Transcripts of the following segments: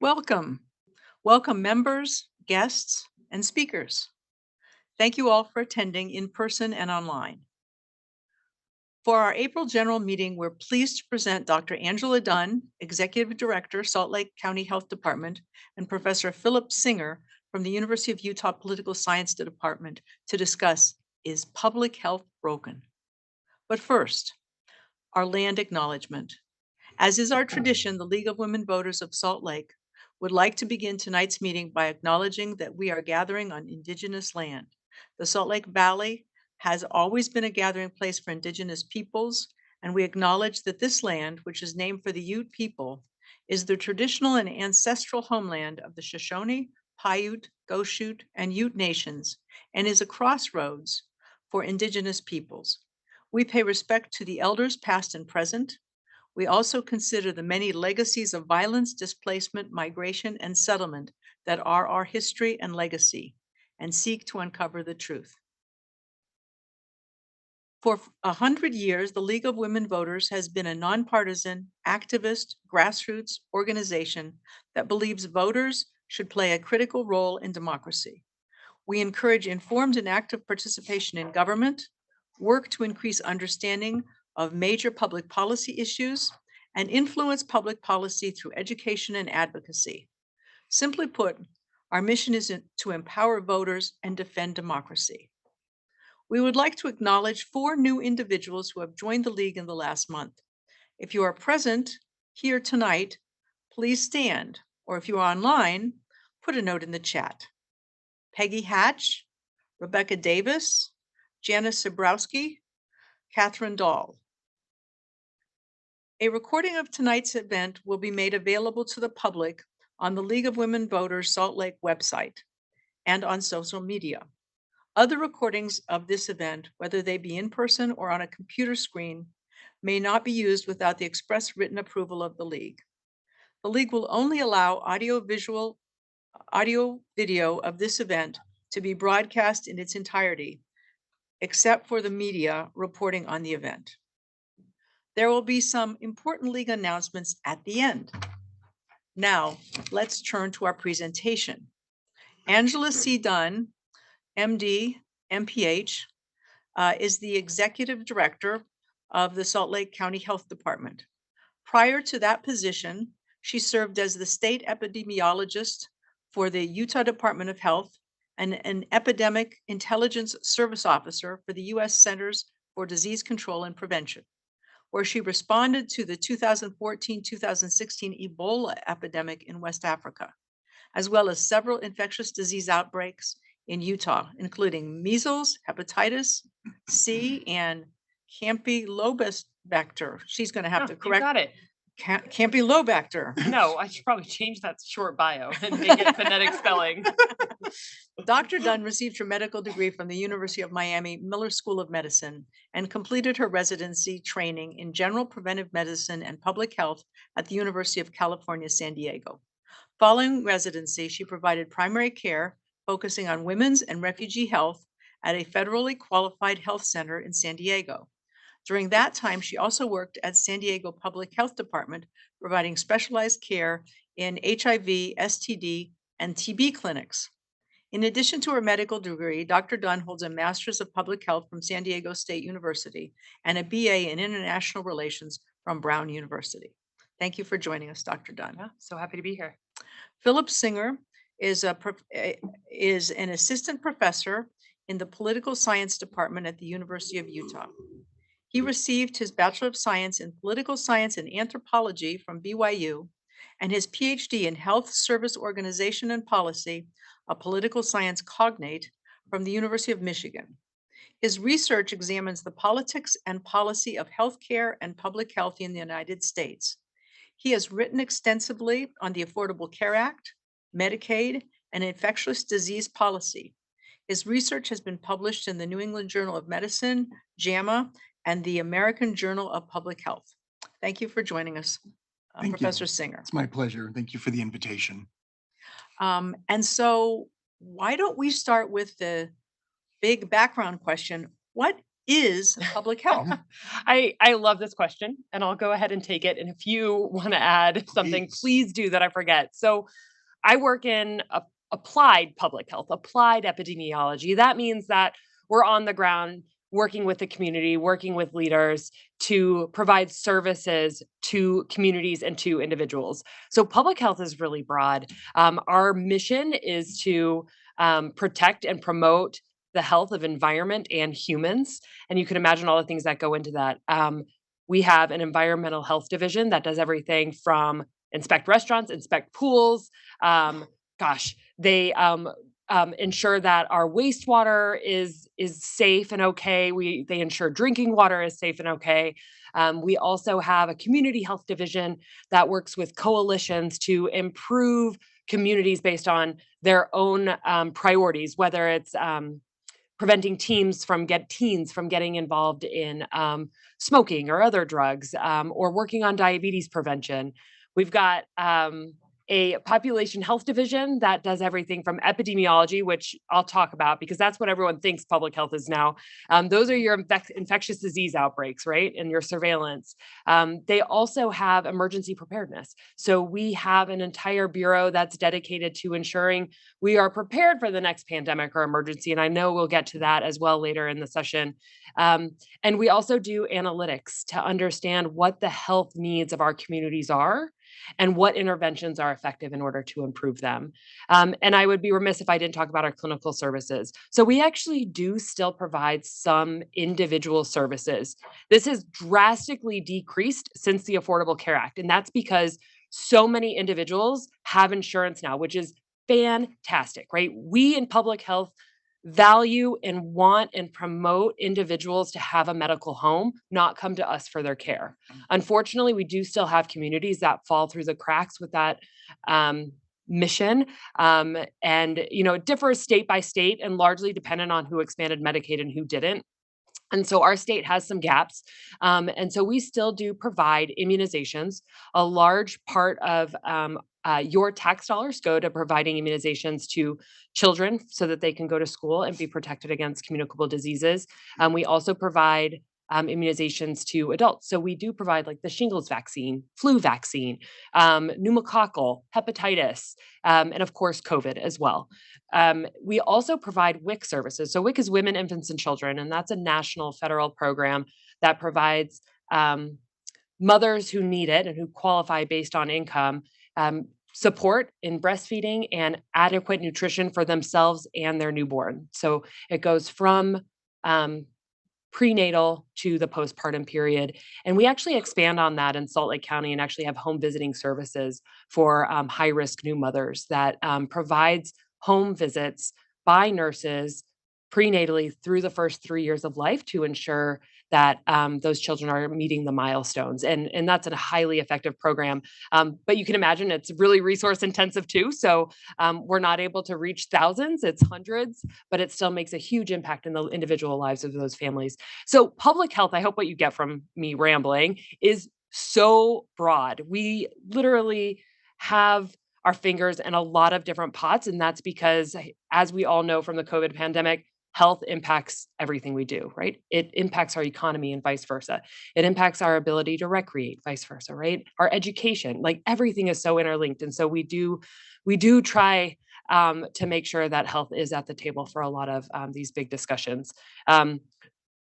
Welcome. Welcome members, guests, and speakers. Thank you all for attending in person and online. For our April general meeting, we're pleased to present Dr. Angela Dunn, Executive Director, Salt Lake County Health Department, and Professor Phillip Singer from the University of Utah Political Science Department to discuss, is public health broken? But first, our land acknowledgement. As is our tradition, the League of Women Voters of Salt Lake would like to begin tonight's meeting by acknowledging that we are gathering on Indigenous land. The Salt Lake Valley has always been a gathering place for Indigenous peoples, and we acknowledge that this land, which is named for the Ute people, is the traditional and ancestral homeland of the Shoshone, Paiute, Goshute, and Ute nations, and is a crossroads for Indigenous peoples. We pay respect to the elders past and present. We also consider the many legacies of violence, displacement, migration, and settlement that are our history and legacy, and seek to uncover the truth. For 100 years, the League of Women Voters has been a nonpartisan, activist, grassroots organization that believes voters should play a critical role in democracy. We encourage informed and active participation in government, work to increase understanding of major public policy issues, and influence public policy through education and advocacy. Simply put, our mission is to empower voters and defend democracy. We would like to acknowledge 4 new individuals who have joined the League in the last month. If you are present here tonight, please stand, or if you are online, put a note in the chat. Peggy Hatch, Rebecca Davis, Janice Zabrowski, Catherine Dahl. A recording of tonight's event will be made available to the public on the League of Women Voters Salt Lake website and on social media. Other recordings of this event, whether they be in person or on a computer screen, may not be used without the express written approval of the League. The League will only allow audio video of this event to be broadcast in its entirety, except for the media reporting on the event. There will be some important League announcements at the end. Now, let's turn to our presentation. Angela C. Dunn, MD, MPH, is the Executive Director of the Salt Lake County Health Department. Prior to that position, she served as the state epidemiologist for the Utah Department of Health and an epidemic intelligence service officer for the U.S. Centers for Disease Control and Prevention, where she responded to the 2014-2016 Ebola epidemic in West Africa, as well as several infectious disease outbreaks in Utah, including measles, hepatitis C, and Campylobacter. She's going to have to correct. You got it. Campylobacter. No, I should probably change that short bio and make it phonetic spelling. Dr. Dunn received her medical degree from the University of Miami Miller School of Medicine and completed her residency training in general preventive medicine and public health at the University of California, San Diego. Following residency, she provided primary care, focusing on women's and refugee health at a federally qualified health center in San Diego. During that time, she also worked at San Diego Public Health Department, providing specialized care in HIV, STD, and TB clinics. In addition to her medical degree, Dr. Dunn holds a Master's of Public Health from San Diego State University and a BA in International Relations from Brown University. Thank you for joining us, Dr. Dunn. Yeah, so happy to be here. Phillip Singer is an assistant professor in the Political Science Department at the University of Utah. He received his Bachelor of Science in Political Science and Anthropology from BYU and his PhD in Health Service Organization and Policy, a political science cognate, from the University of Michigan. His research examines the politics and policy of healthcare and public health in the United States. He has written extensively on the Affordable Care Act, Medicaid, and infectious disease policy. His research has been published in the New England Journal of Medicine, JAMA, and the American Journal of Public Health. Thank you for joining us, Professor Singer. It's my pleasure. Thank you for the invitation. And so why don't we start with the big background question? What is public health? I love this question, and I'll go ahead and take it. And if you want to add something, Please. please do that I forget. So I work in applied public health, applied epidemiology. That means that we're on the ground working with the community, working with leaders to provide services to communities and to individuals. So public health is really broad. Our mission is to protect and promote the health of environment and humans. And you can imagine all the things that go into that. We have an environmental health division that does everything from inspect restaurants, inspect pools. They ensure that our wastewater is safe and okay. They ensure drinking water is safe and okay. We also have a community health division that works with coalitions to improve communities based on their own priorities, whether it's preventing teens from getting involved in smoking or other drugs, or working on diabetes prevention. We've got a population health division that does everything from epidemiology, which I'll talk about because that's what everyone thinks public health is now. Those are your infectious disease outbreaks, right? And your surveillance. They also have emergency preparedness. So we have an entire bureau that's dedicated to ensuring we are prepared for the next pandemic or emergency. And I know we'll get to that as well later in the session. And we also do analytics to understand what the health needs of our communities are and what interventions are effective in order to improve them. And I would be remiss if I didn't talk about our clinical services. So we actually do still provide some individual services. This has drastically decreased since the Affordable Care Act. And that's because so many individuals have insurance now, which is fantastic, right? We in public health value and want and promote individuals to have a medical home, not come to us for their care. Unfortunately, we do still have communities that fall through the cracks with that mission. And, it differs state by state and largely dependent on who expanded Medicaid and who didn't. And so our state has some gaps. And so we still do provide immunizations. A large part of your tax dollars go to providing immunizations to children so that they can go to school and be protected against communicable diseases. We also provide immunizations to adults. So we do provide like the shingles vaccine, flu vaccine, pneumococcal, hepatitis, and of course, COVID as well. We also provide WIC services. So WIC is Women, Infants, and Children, and that's a national federal program that provides mothers who need it and who qualify based on income support in breastfeeding and adequate nutrition for themselves and their newborn. So it goes from prenatal to the postpartum period. And we actually expand on that in Salt Lake County and actually have home visiting services for high risk new mothers that provides home visits by nurses prenatally through the first 3 years of life to ensure that those children are meeting the milestones. And that's a highly effective program. But you can imagine it's really resource intensive too. So we're not able to reach thousands, it's hundreds, but it still makes a huge impact in the individual lives of those families. So public health, I hope what you get from me rambling is so broad. We literally have our fingers in a lot of different pots. And that's because, as we all know from the COVID pandemic, health impacts everything we do, right? It impacts our economy and vice versa. It impacts our ability to recreate, vice versa, right? Our education, like everything is so interlinked. And so we do try to make sure that health is at the table for a lot of these big discussions. But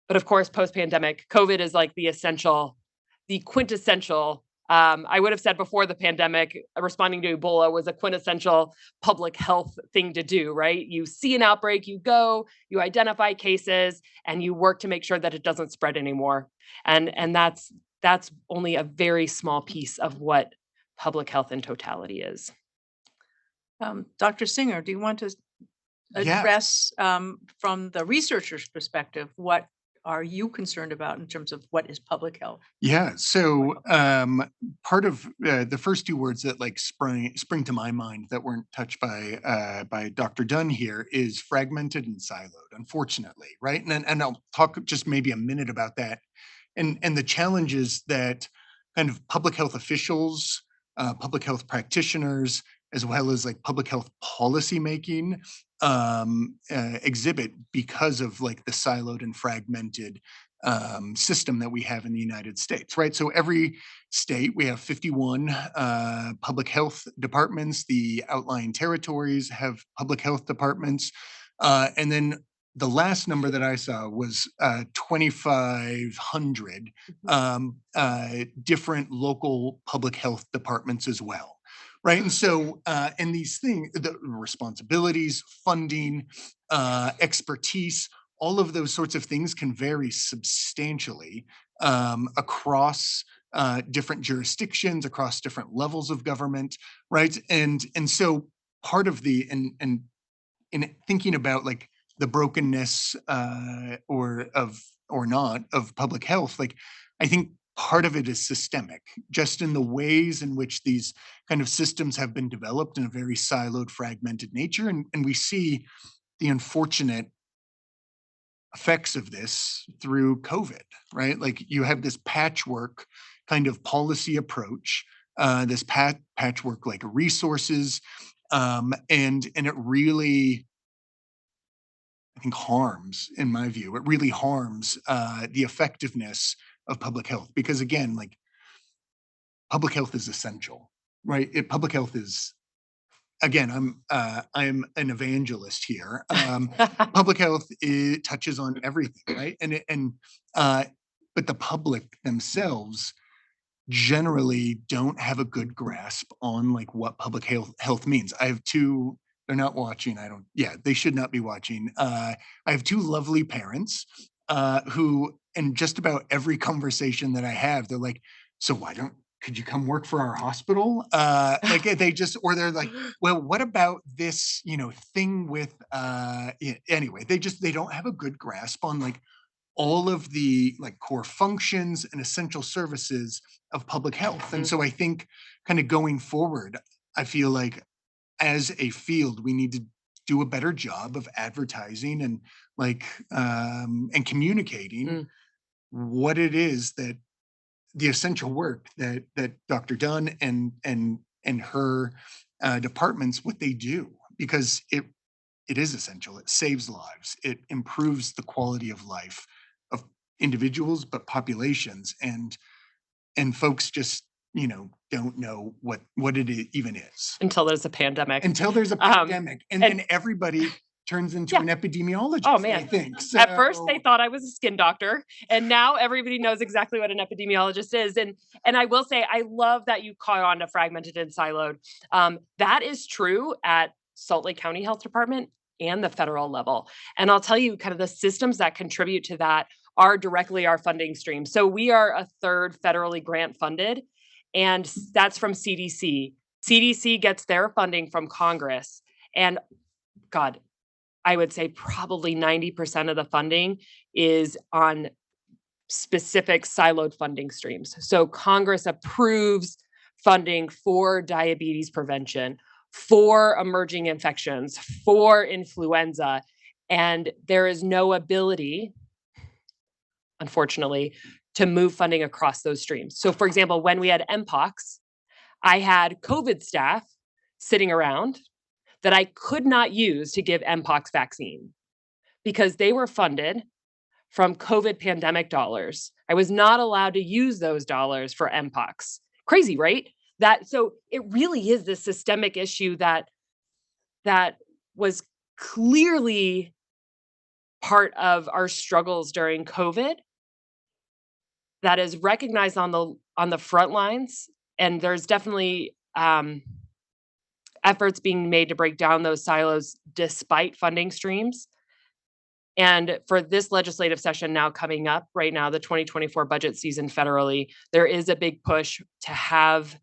of course, post-pandemic, COVID is like the quintessential I would have said before the pandemic, responding to Ebola was a quintessential public health thing to do, right? You see an outbreak, you go, you identify cases, and you work to make sure that it doesn't spread anymore. And that's only a very small piece of what public health in totality is. Dr. Singer, do you want to Yeah. address from the researcher's perspective, what are you concerned about in terms of what is public health? Yeah. So part of the first two words that like spring to my mind that weren't touched by Dr. Dunn here is fragmented and siloed, unfortunately, right? And I'll talk just maybe a minute about that and the challenges that kind of public health officials, public health practitioners, as well as like public health policy making exhibit because of like the siloed and fragmented system that we have in the United States, right? So every state, we have 51 public health departments. The outlying territories have public health departments. And then the last number that I saw was 2,500 different local public health departments as well. Right. And so, and these things, the responsibilities, funding, expertise, all of those sorts of things can vary substantially across different jurisdictions, across different levels of government, right? And so part of the and in thinking about like the brokenness or not of public health, like I think part of it is systemic, just in the ways in which these kind of systems have been developed in a very siloed, fragmented nature, and we see the unfortunate effects of this through COVID, right? Like you have this patchwork kind of policy approach, this patchwork like resources, and it really, I think, harms, in my view, it really harms the effectiveness of public health because again, like public health is essential, right? Public health is again, I'm an evangelist here. Public health touches on everything, right? But the public themselves generally don't have a good grasp on like what public health means. I have two. They're not watching. I don't. Yeah, they should not be watching. I have two lovely parents who, in just about every conversation that I have, they're like, "So why don't? Could you come work for our hospital?" Like they just, or they're like, "Well, what about this, thing with?" Anyway, they don't have a good grasp on like all of the like core functions and essential services of public health. And so I think kind of going forward, I feel like as a field, we need to do a better job of advertising and like and communicating what it is that the essential work that Dr. Dunn and her departments, what they do, because it is essential. It saves lives. It improves the quality of life of individuals, but populations, and folks just don't know what it even is until there's a pandemic. Until there's a pandemic, and then everybody turns into an epidemiologist. Oh man, I think. So, at first they thought I was a skin doctor, and now everybody knows exactly what an epidemiologist is. And I will say, I love that you caught on to fragmented and siloed. That is true at Salt Lake County Health Department and the federal level. And I'll tell you, kind of the systems that contribute to that are directly our funding stream. So we are a third federally grant funded, and that's from CDC. CDC gets their funding from Congress, and God, I would say probably 90% of the funding is on specific siloed funding streams. So Congress approves funding for diabetes prevention, for emerging infections, for influenza, and there is no ability, unfortunately, to move funding across those streams. So for example, when we had MPOX, I had COVID staff sitting around that I could not use to give MPOX vaccine because they were funded from COVID pandemic dollars. I was not allowed to use those dollars for MPOX. Crazy, right? So it really is this systemic issue that was clearly part of our struggles during COVID that is recognized on the front lines. And there's definitely efforts being made to break down those silos despite funding streams. And for this legislative session now coming up right now, the 2024 budget season federally, there is a big push to have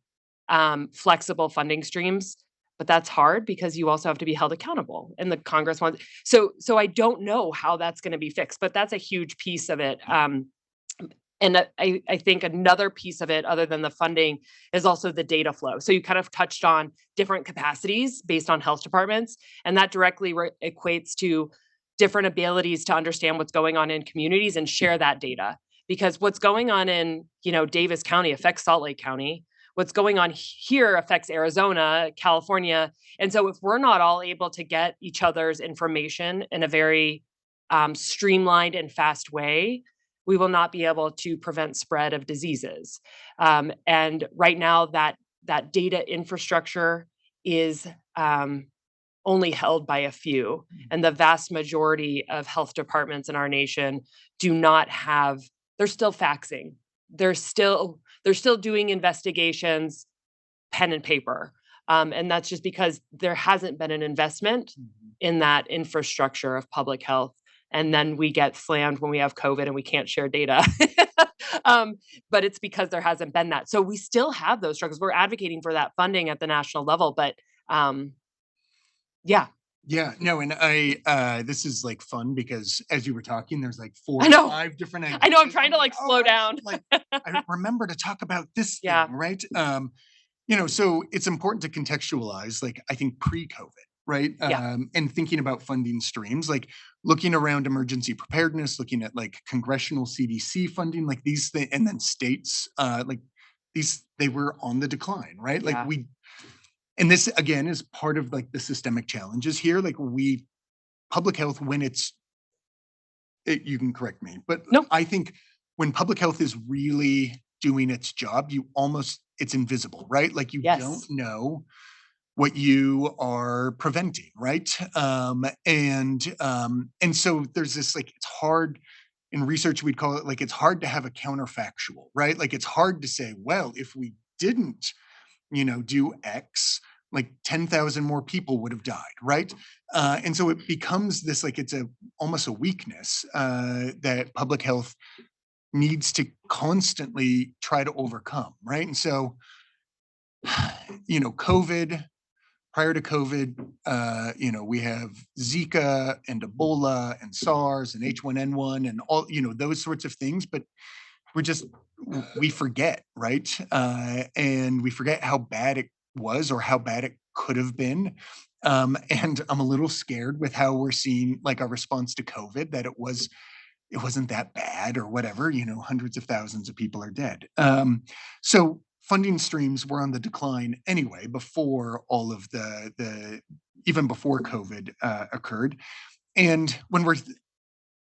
flexible funding streams, but that's hard because you also have to be held accountable, and the Congress wants. So I don't know how that's going to be fixed, but that's a huge piece of it. And I think another piece of it, other than the funding, is also the data flow. So you kind of touched on different capacities based on health departments, and that directly equates to different abilities to understand what's going on in communities and share that data. Because what's going on in Davis County affects Salt Lake County. what's going on here affects Arizona, California. And so if we're not all able to get each other's information in a very streamlined and fast way, we will not be able to prevent spread of diseases. And right now, that data infrastructure is only held by a few, and the vast majority of health departments in our nation do not have. They're still faxing. They're still doing investigations, pen and paper, and that's just because there hasn't been an investment in that infrastructure of public health. And then we get slammed when we have COVID and we can't share data. But it's because there hasn't been that. So we still have those struggles. We're advocating for that funding at the national level, but yeah. Yeah, no, and this is like fun because as you were talking, there's like 4 I or know. 5 different ideas. I know, I'm trying to, like, Oh, slow I down. should, like, I remember to talk about this Yeah. thing, right? So it's important to contextualize, like, I think pre-COVID, right? Yeah. And thinking about funding streams, like looking around emergency preparedness, looking at like congressional CDC funding, like these things, and then states, like these, they were on the decline, right? Like Yeah. and this again is part of like the systemic challenges here. Like public health, when you can correct me, but No. I think when public health is really doing its job, it's invisible, right? Like you Yes. don't know what you are preventing, right? And so there's this, like, it's hard in research, we'd call it, like, it's hard to have a counterfactual, right? Like it's hard to say, well, if we didn't, do X, like 10,000 more people would have died, right? And so it becomes this, like, it's almost a weakness that public health needs to constantly try to overcome, right? And so, COVID, prior to COVID, we have Zika and Ebola and SARS and H1N1 and all, those sorts of things, but we forget, right? And we forget how bad it was or how bad it could have been. And I'm a little scared with how we're seeing, like, our response to COVID, that it wasn't that bad or whatever, hundreds of thousands of people are dead. So funding streams were on the decline anyway, before all of even before COVID occurred. And when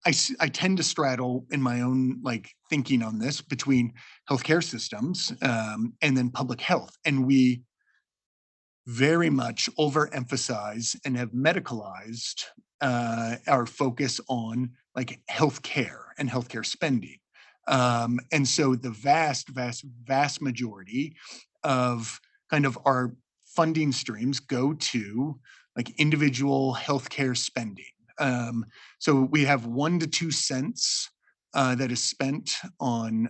I tend to straddle in my own, like, thinking on this between healthcare systems and then public health. And we very much overemphasize and have medicalized our focus on, like, healthcare and healthcare spending. And so the vast majority of kind of our funding streams go to, like, individual healthcare spending. So we have 1 to 2 cents that is spent on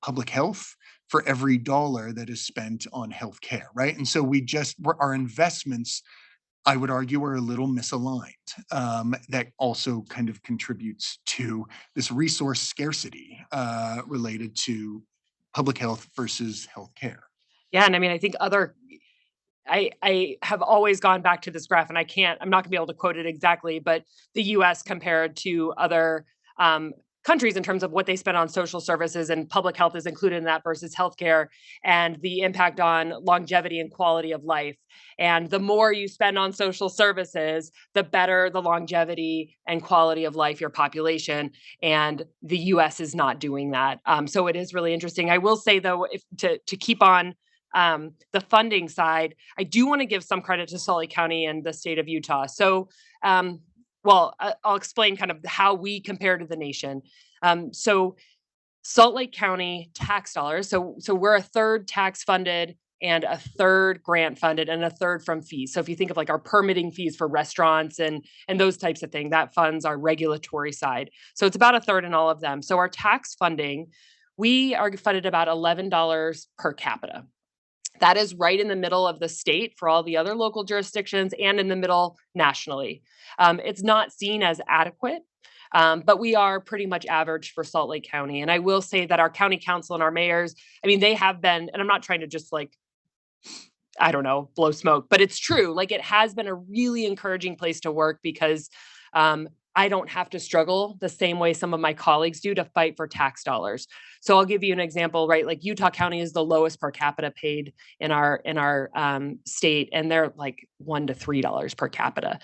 public health for every dollar that is spent on healthcare, right? And so our investments, I would argue, are a little misaligned. That also kind of contributes to this resource scarcity related to public health versus healthcare. Yeah. And I mean, I think I have always gone back to this graph, and I'm not gonna be able to quote it exactly, but the US compared to other countries in terms of what they spend on social services, and public health is included in that versus healthcare, and the impact on longevity and quality of life. And the more you spend on social services, the better the longevity and quality of life your population. And the US is not doing that. So it is really interesting. I will say, though, if to keep on the funding side, I do want to give some credit to Salt Lake County and the state of Utah. So, I'll explain kind of how we compare to the nation. So Salt Lake County tax dollars. So we're a third tax funded and a third grant funded and a third from fees. So if you think of, like, our permitting fees for restaurants and those types of things, that funds our regulatory side. So it's about a third in all of them. So our tax funding, we are funded about $11 per capita. That is right in the middle of the state for all the other local jurisdictions and in the middle nationally. It's not seen as adequate, but we are pretty much average for Salt Lake County. And I will say that our county council and our mayors, I mean, they have been, and I'm not trying to just, like, I don't know, blow smoke, but it's true. Like, it has been a really encouraging place to work because I don't have to struggle the same way some of my colleagues do to fight for tax dollars. So I'll give you an example, right? Like Utah County is the lowest per capita paid in our state, and they're like $1 to $3 per capita.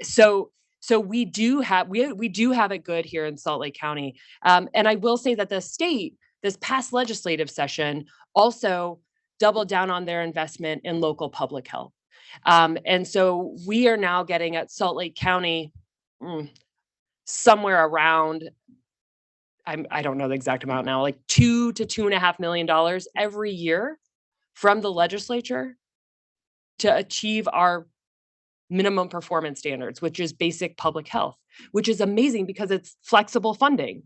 So we do have it good here in Salt Lake County. And I will say that the state this past legislative session also doubled down on their investment in local public health. And so we are now getting at Salt Lake County somewhere around, I don't know the exact amount now, like $2 to $2.5 million every year from the legislature to achieve our minimum performance standards, which is basic public health, which is amazing because it's flexible funding.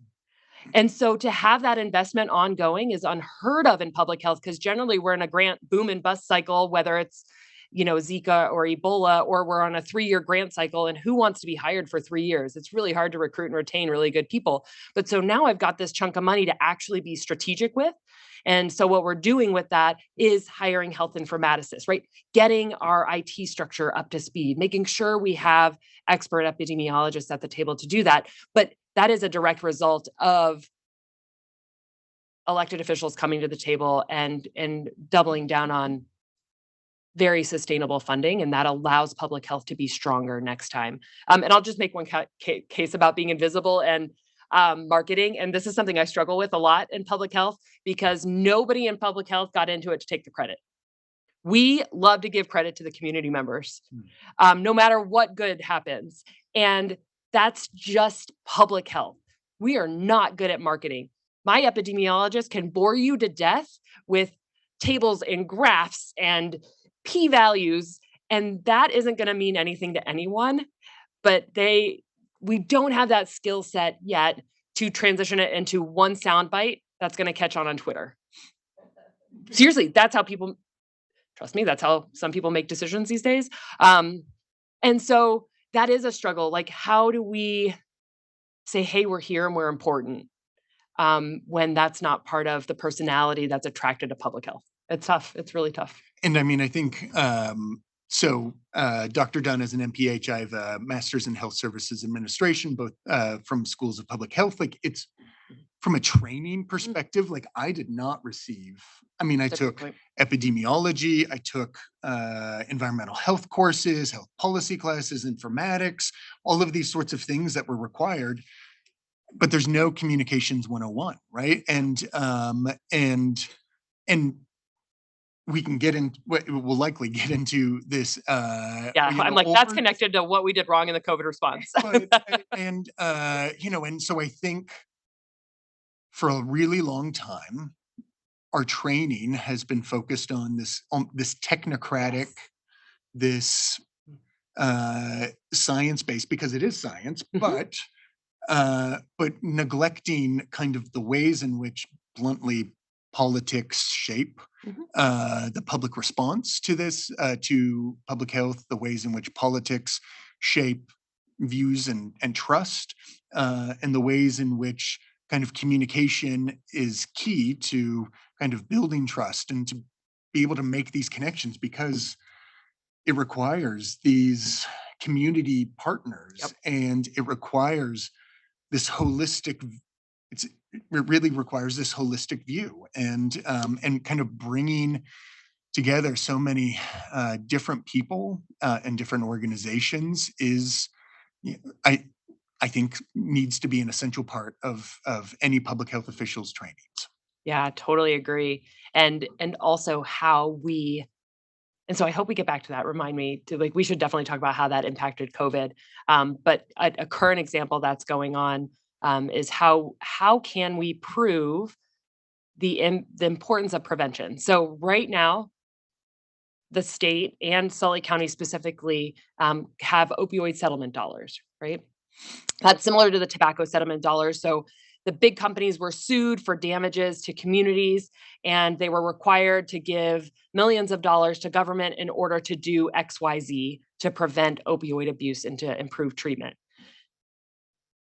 And so to have that investment ongoing is unheard of in public health, because generally we're in a grant boom and bust cycle, whether it's Zika or Ebola, or we're on a 3-year grant cycle, and who wants to be hired for 3 years? It's really hard to recruit and retain really good people. But so now I've got this chunk of money to actually be strategic with. And so what we're doing with that is hiring health informaticists, right? Getting our IT structure up to speed, making sure we have expert epidemiologists at the table to do that. But that is a direct result of elected officials coming to the table and doubling down on very sustainable funding, and that allows public health to be stronger next time. And I'll just make one case about being invisible and marketing. And this is something I struggle with a lot in public health, because nobody in public health got into it to take the credit. We love to give credit to the community members, no matter what good happens. And that's just public health. We are not good at marketing. My epidemiologist can bore you to death with tables and graphs and p-values, and that isn't going to mean anything to anyone. But we don't have that skill set yet to transition it into one soundbite that's going to catch on Twitter. Seriously, that's how people, trust me, that's how some people make decisions these days. And so that is a struggle. Like, how do we say, hey, we're here and we're important, when that's not part of the personality that's attracted to public health? It's tough. It's really tough. And I mean, I think, Dr. Dunn is an MPH. I have a master's in health services administration, both from schools of public health. Like, it's from a training perspective, like I did not receive, I took epidemiology, I took environmental health courses, health policy classes, informatics, all of these sorts of things that were required, but there's no communications 101, right? And we can get in, we'll likely get into this. I'm like, that's connected to what we did wrong in the COVID response. And so I think for a really long time, our training has been focused on this technocratic, this science-based, because it is science, but neglecting kind of the ways in which bluntly politics shape the public response to this, to public health, the ways in which politics shape views and trust, and the ways in which kind of communication is key to kind of building trust and to be able to make these connections, because it requires these community partners. And it requires this holistic, it really requires this holistic view, and kind of bringing together so many different people and different organizations is, I think, needs to be an essential part of any public health officials' trainings. Yeah, totally agree. And also how and so I hope we get back to that. Remind me to, like, we should definitely talk about how that impacted COVID. But a current example that's going on is how can we prove the importance of prevention? So right now, the state and Salt Lake County specifically have opioid settlement dollars, right? That's similar to the tobacco settlement dollars. So the big companies were sued for damages to communities, and they were required to give millions of dollars to government in order to do XYZ to prevent opioid abuse and to improve treatment.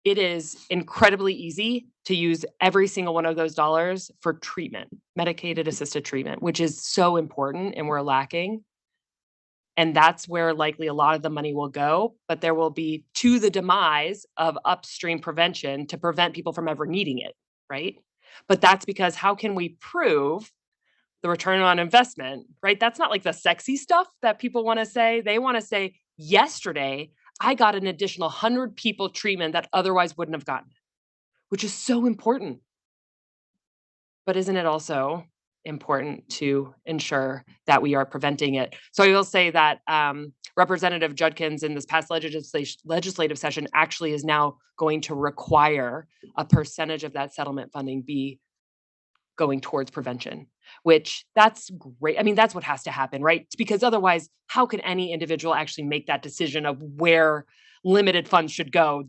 It is incredibly easy to use every single one of those dollars for treatment, medicated assisted treatment, which is so important and we're lacking. And that's where likely a lot of the money will go, but there will be to the demise of upstream prevention to prevent people from ever needing it, right? But that's because how can we prove the return on investment, right? That's not like the sexy stuff that people want to say. They want to say, yesterday, I got an additional 100 people treatment that otherwise wouldn't have gotten it, which is so important. But isn't it also important to ensure that we are preventing it? So I will say that Representative Judkins in this past legislative session actually is now going to require a percentage of that settlement funding be going towards prevention, which that's great. I mean, that's what has to happen, right? Because otherwise, how can any individual actually make that decision of where limited funds should go?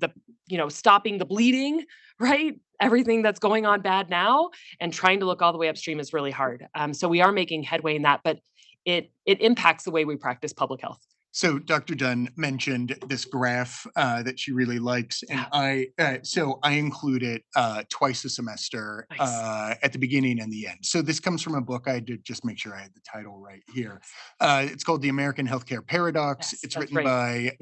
Stopping the bleeding, right? Everything that's going on bad now and trying to look all the way upstream is really hard. So we are making headway in that, but it impacts the way we practice public health. So Dr. Dunn mentioned this graph that she really likes, and I include it twice a semester at the beginning and the end. So this comes from a book. I did just make sure I had the title right here. It's called The American Healthcare Paradox. Yes, it's written by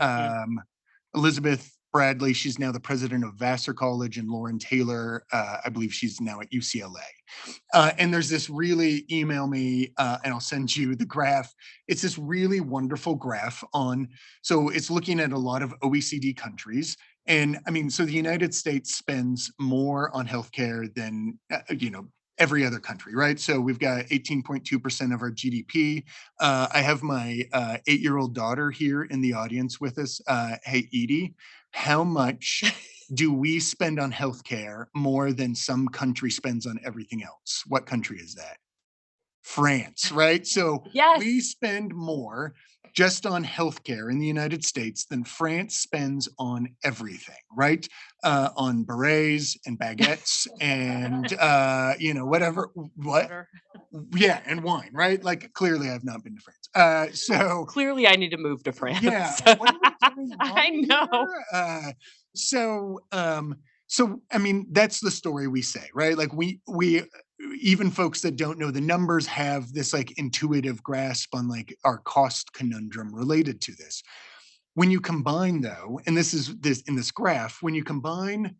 Elizabeth Bradley. She's now the president of Vassar College, and Lauren Taylor, I believe she's now at UCLA. And there's this really, email me and I'll send you the graph. It's this really wonderful graph so it's looking at a lot of OECD countries. And I mean, so the United States spends more on healthcare than, every other country, right? So we've got 18.2% of our GDP. I have my 8-year-old daughter here in the audience with us. Hey, Edie, how much do we spend on healthcare more than some country spends on everything else? What country is that? France, right? So yes, we spend more just on healthcare in the United States than France spends on everything, right? On berets and baguettes and whatever. What? Yeah, and wine, right? Like clearly, I've not been to France. So clearly, I need to move to France. Yeah, what are we doing I know. So I mean, that's the story we say, right? Like we even folks that don't know the numbers have this like intuitive grasp on like our cost conundrum related to this. When you combine though, and this is this in this graph, when you combine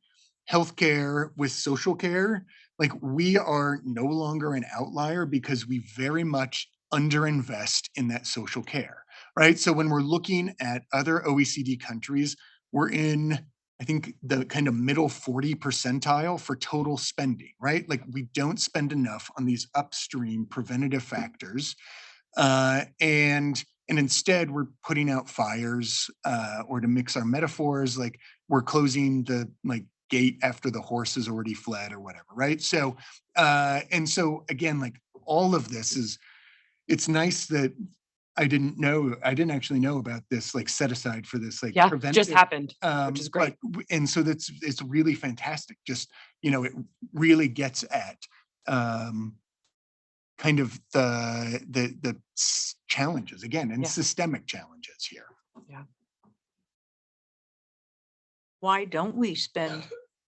healthcare with social care, like we are no longer an outlier because we very much underinvest in that social care, right? So when we're looking at other OECD countries, we're in, I think, the kind of middle 40 percentile for total spending, right? Like we don't spend enough on these upstream preventative factors. And instead we're putting out fires, or to mix our metaphors, like we're closing the like gate after the horse has already fled or whatever, right? So and so again, like all of this is, it's nice that I didn't actually know about this like set aside for this like just happened, which is great. And so it's really fantastic. Just it really gets at kind of the challenges again and systemic challenges here. Yeah. Why don't we spend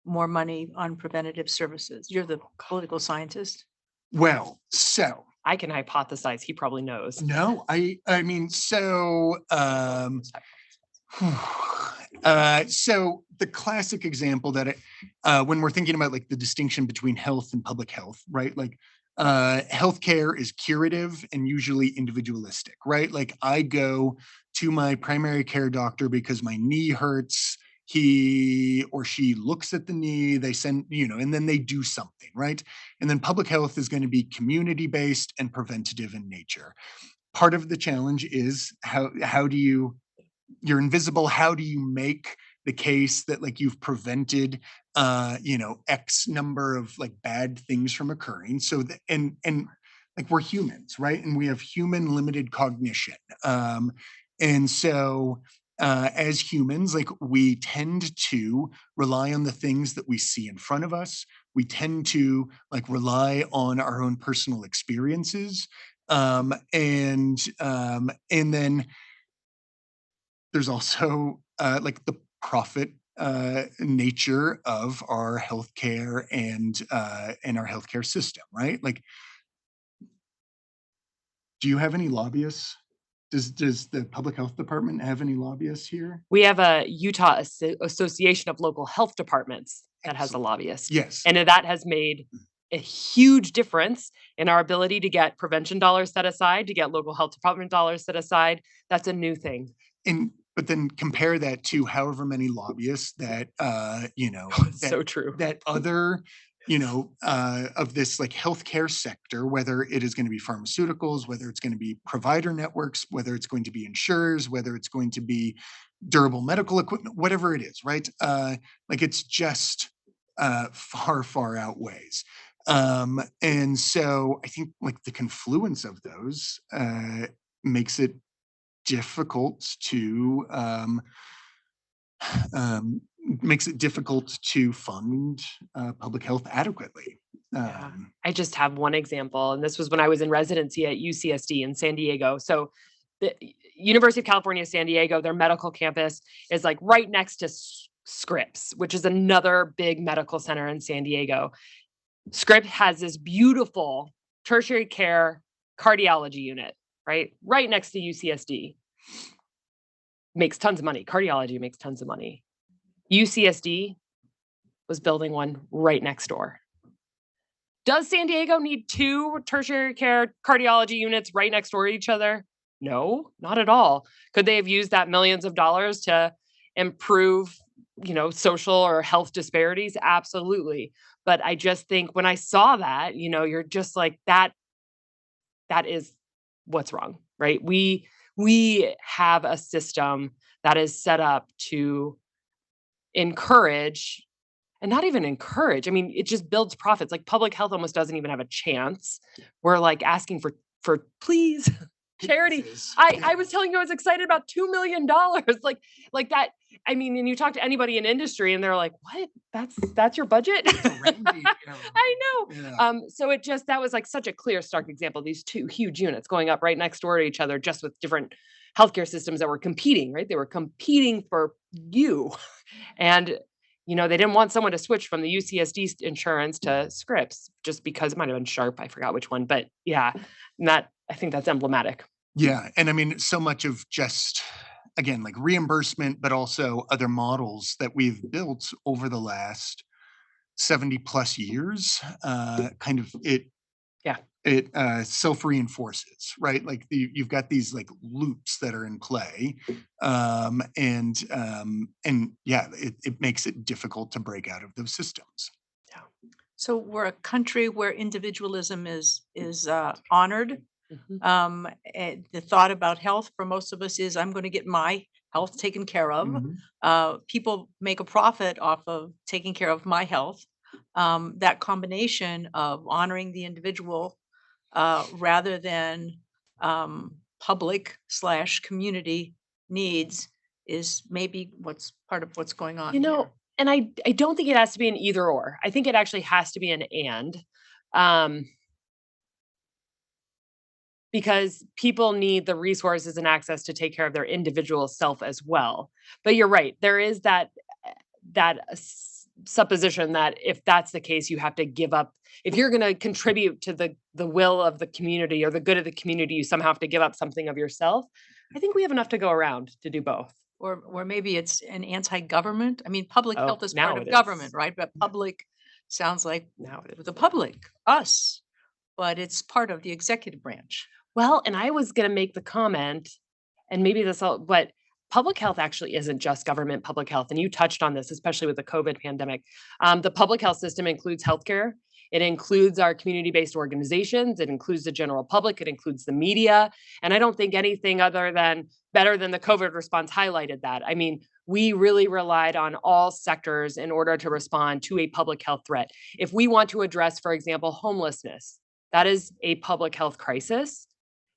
more money on preventative services? You're the political scientist. Well, so I can hypothesize. He probably knows. No, I mean, so so the classic example that when we're thinking about like the distinction between health and public health, right? Like healthcare is curative and usually individualistic, right? Like I go to my primary care doctor because my knee hurts. He or she looks at the knee, they send, and then they do something, right? And then public health is going to be community-based and preventative in nature. Part of the challenge is how do you're invisible, how do you make the case that like you've prevented X number of like bad things from occurring? So that, and like we're humans, right? And we have human limited cognition. And so as humans, like we tend to rely on the things that we see in front of us. We tend to like rely on our own personal experiences. And then there's also like the profit nature of our healthcare and our healthcare system, right? Like, do you have any lobbyists? Does the public health department have any lobbyists here? We have a Utah Association of Local Health Departments that has a Excellent. lobbyist. Yes. And that has made a huge difference in our ability to get prevention dollars set aside, to get local health department dollars set aside. That's a new thing. But then compare that to however many lobbyists that, So true. that other, of this like healthcare sector, whether it is going to be pharmaceuticals, whether it's going to be provider networks, whether it's going to be insurers, whether it's going to be durable medical equipment, whatever it is, right? Like it's just far, far outweighs. And so I think like the confluence of those makes it difficult to fund public health adequately. Yeah. I just have one example, and this was when I was in residency at UCSD in San Diego. So the University of California, San Diego, their medical campus is like right next to Scripps, which is another big medical center in San Diego. Scripps has this beautiful tertiary care cardiology unit, right next to UCSD. Makes tons of money. Cardiology makes tons of money. UCSD was building one right next door. Does San Diego need 2 tertiary care cardiology units right next door to each other? No, not at all. Could they have used that millions of dollars to improve, social or health disparities? Absolutely. But I just think when I saw that, you're just like, that is what's wrong, right? We have a system that is set up to encourage, and not even encourage. I mean, it just builds profits. Like public health almost doesn't even have a chance. We're like asking for please charity. I was telling you I was excited about $2 million. Like that. I mean, and you talk to anybody in industry and they're like, what? That's your budget? I know. Yeah. So that was like such a clear, stark example. These 2 huge units going up right next door to each other, just with different healthcare systems that were competing, right? They were competing for you. And they didn't want someone to switch from the UCSD insurance to Scripps just because it might have been Sharp. I forgot which one, but yeah, I think that's emblematic. Yeah. And I mean, so much of just, again, like reimbursement, but also other models that we've built over the last 70 plus years, it self-reinforces, right? Like you've got these like loops that are in play, and yeah, it makes it difficult to break out of those systems. Yeah. So we're a country where individualism is honored. Mm-hmm. The thought about health for most of us is I'm going to get my health taken care of. Mhm. People make a profit off of taking care of my health. That combination of honoring the individual rather than public/community needs is maybe what's part of what's going on here. And I don't think it has to be an either or. I think it actually has to be an and. Because people need the resources and access to take care of their individual self as well. But you're right. There is that supposition that if that's the case, you have to give up. If you're going to contribute to the will of the community or the good of the community, you somehow have to give up something of yourself. I think we have enough to go around to do both. Or maybe it's an anti-government. I mean, public health is now part of it government, is. right? But public sounds like Now it is. the public, us, but it's part of the executive branch. Well, and I was going to make the comment, and maybe but public health actually isn't just government public health. And you touched on this, especially with the COVID pandemic. The public health system includes healthcare. It includes our community-based organizations. It includes the general public. It includes the media. And I don't think anything better than the COVID response highlighted that. I mean, we really relied on all sectors in order to respond to a public health threat. If we want to address, for example, homelessness, that is a public health crisis.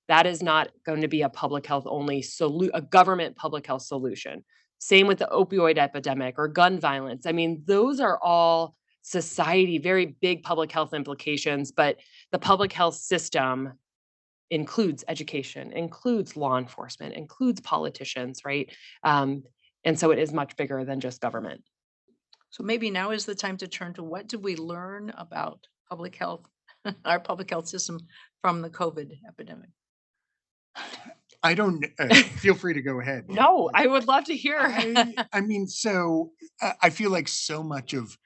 That is not going to be a public health only a government public health solution. Same with the opioid epidemic or gun violence. I mean, those are all society, very big public health implications, but the public health system includes education, includes law enforcement, includes politicians, right? And so it is much bigger than just government. So maybe now is the time to turn to what did we learn about public health, our public health system from the COVID epidemic? I don't, feel free to go ahead. No, I would love to hear. I mean, so I feel like so much of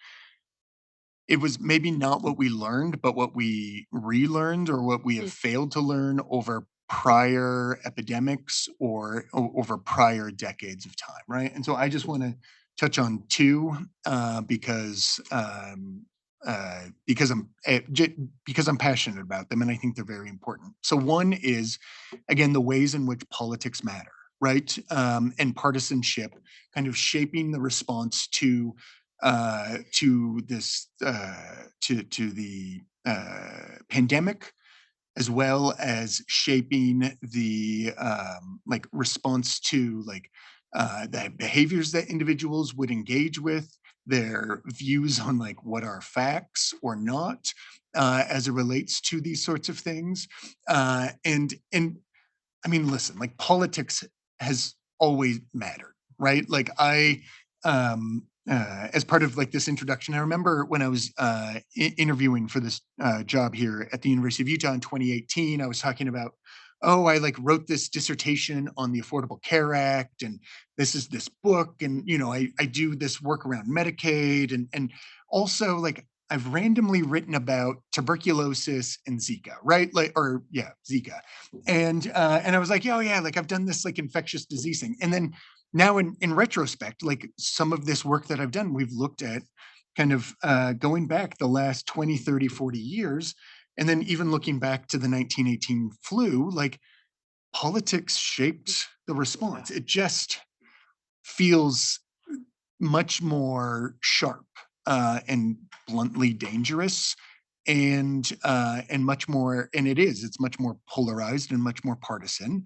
it was maybe not what we learned, but what we relearned or what we have Mm. failed to learn over prior epidemics or over prior decades of time, right? And so I just want to touch on two because because I'm passionate about them and I think they're very important. So one is again the ways in which politics matter, right? And partisanship kind of shaping the response to this to the pandemic, as well as shaping the like response to like the behaviors that individuals would engage with, their views on like what are facts or not as it relates to these sorts of things, and I mean, listen, like politics has always mattered, right? Like as part of like this introduction, I remember when I was interviewing for this job here at the University of Utah in 2018, I was talking about, oh, I like wrote this dissertation on the Affordable Care Act, and this is this book, and you know, I do this work around Medicaid, and also like I've randomly written about tuberculosis and Zika, right? Like, or yeah, Zika, and I was like, oh yeah, like I've done this like infectious disease thing, and then now in retrospect, like some of this work that I've done, we've looked at kind of going back the last 20, 30, 40 years, and then even looking back to the 1918 flu, like politics shaped the response. It just feels much more sharp and bluntly dangerous and much more, and it's much more polarized and much more partisan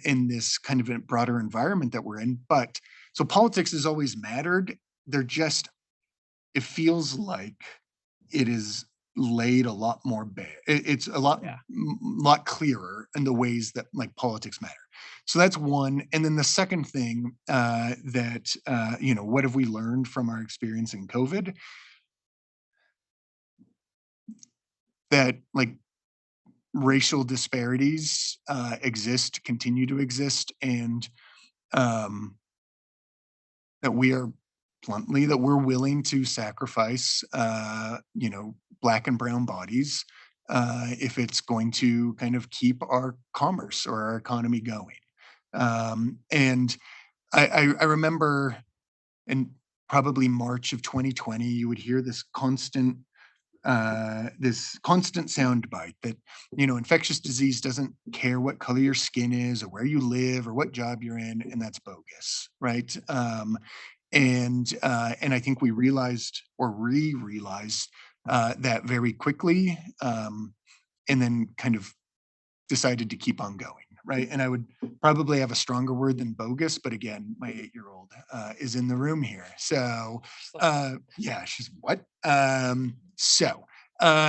in this kind of a broader environment that we're in. But so politics has always mattered. They're just, it feels like it is laid a lot more bare. It's a lot Yeah. lot clearer in the ways that like politics matter. So that's one. And then the second thing that you know, what have we learned from our experience in COVID? That like racial disparities exist, continue to exist, and um, that we are bluntly that we're willing to sacrifice, you know, black and brown bodies if it's going to kind of keep our commerce or our economy going. And I remember in probably March of 2020, you would hear this constant soundbite that, you know, infectious disease doesn't care what color your skin is or where you live or what job you're in, and that's bogus, right? And I think we realized or re-realized that very quickly, and then kind of decided to keep on going, right? And I would probably have a stronger word than bogus, but again, my 8-year-old is in the room here. So yeah, she's what?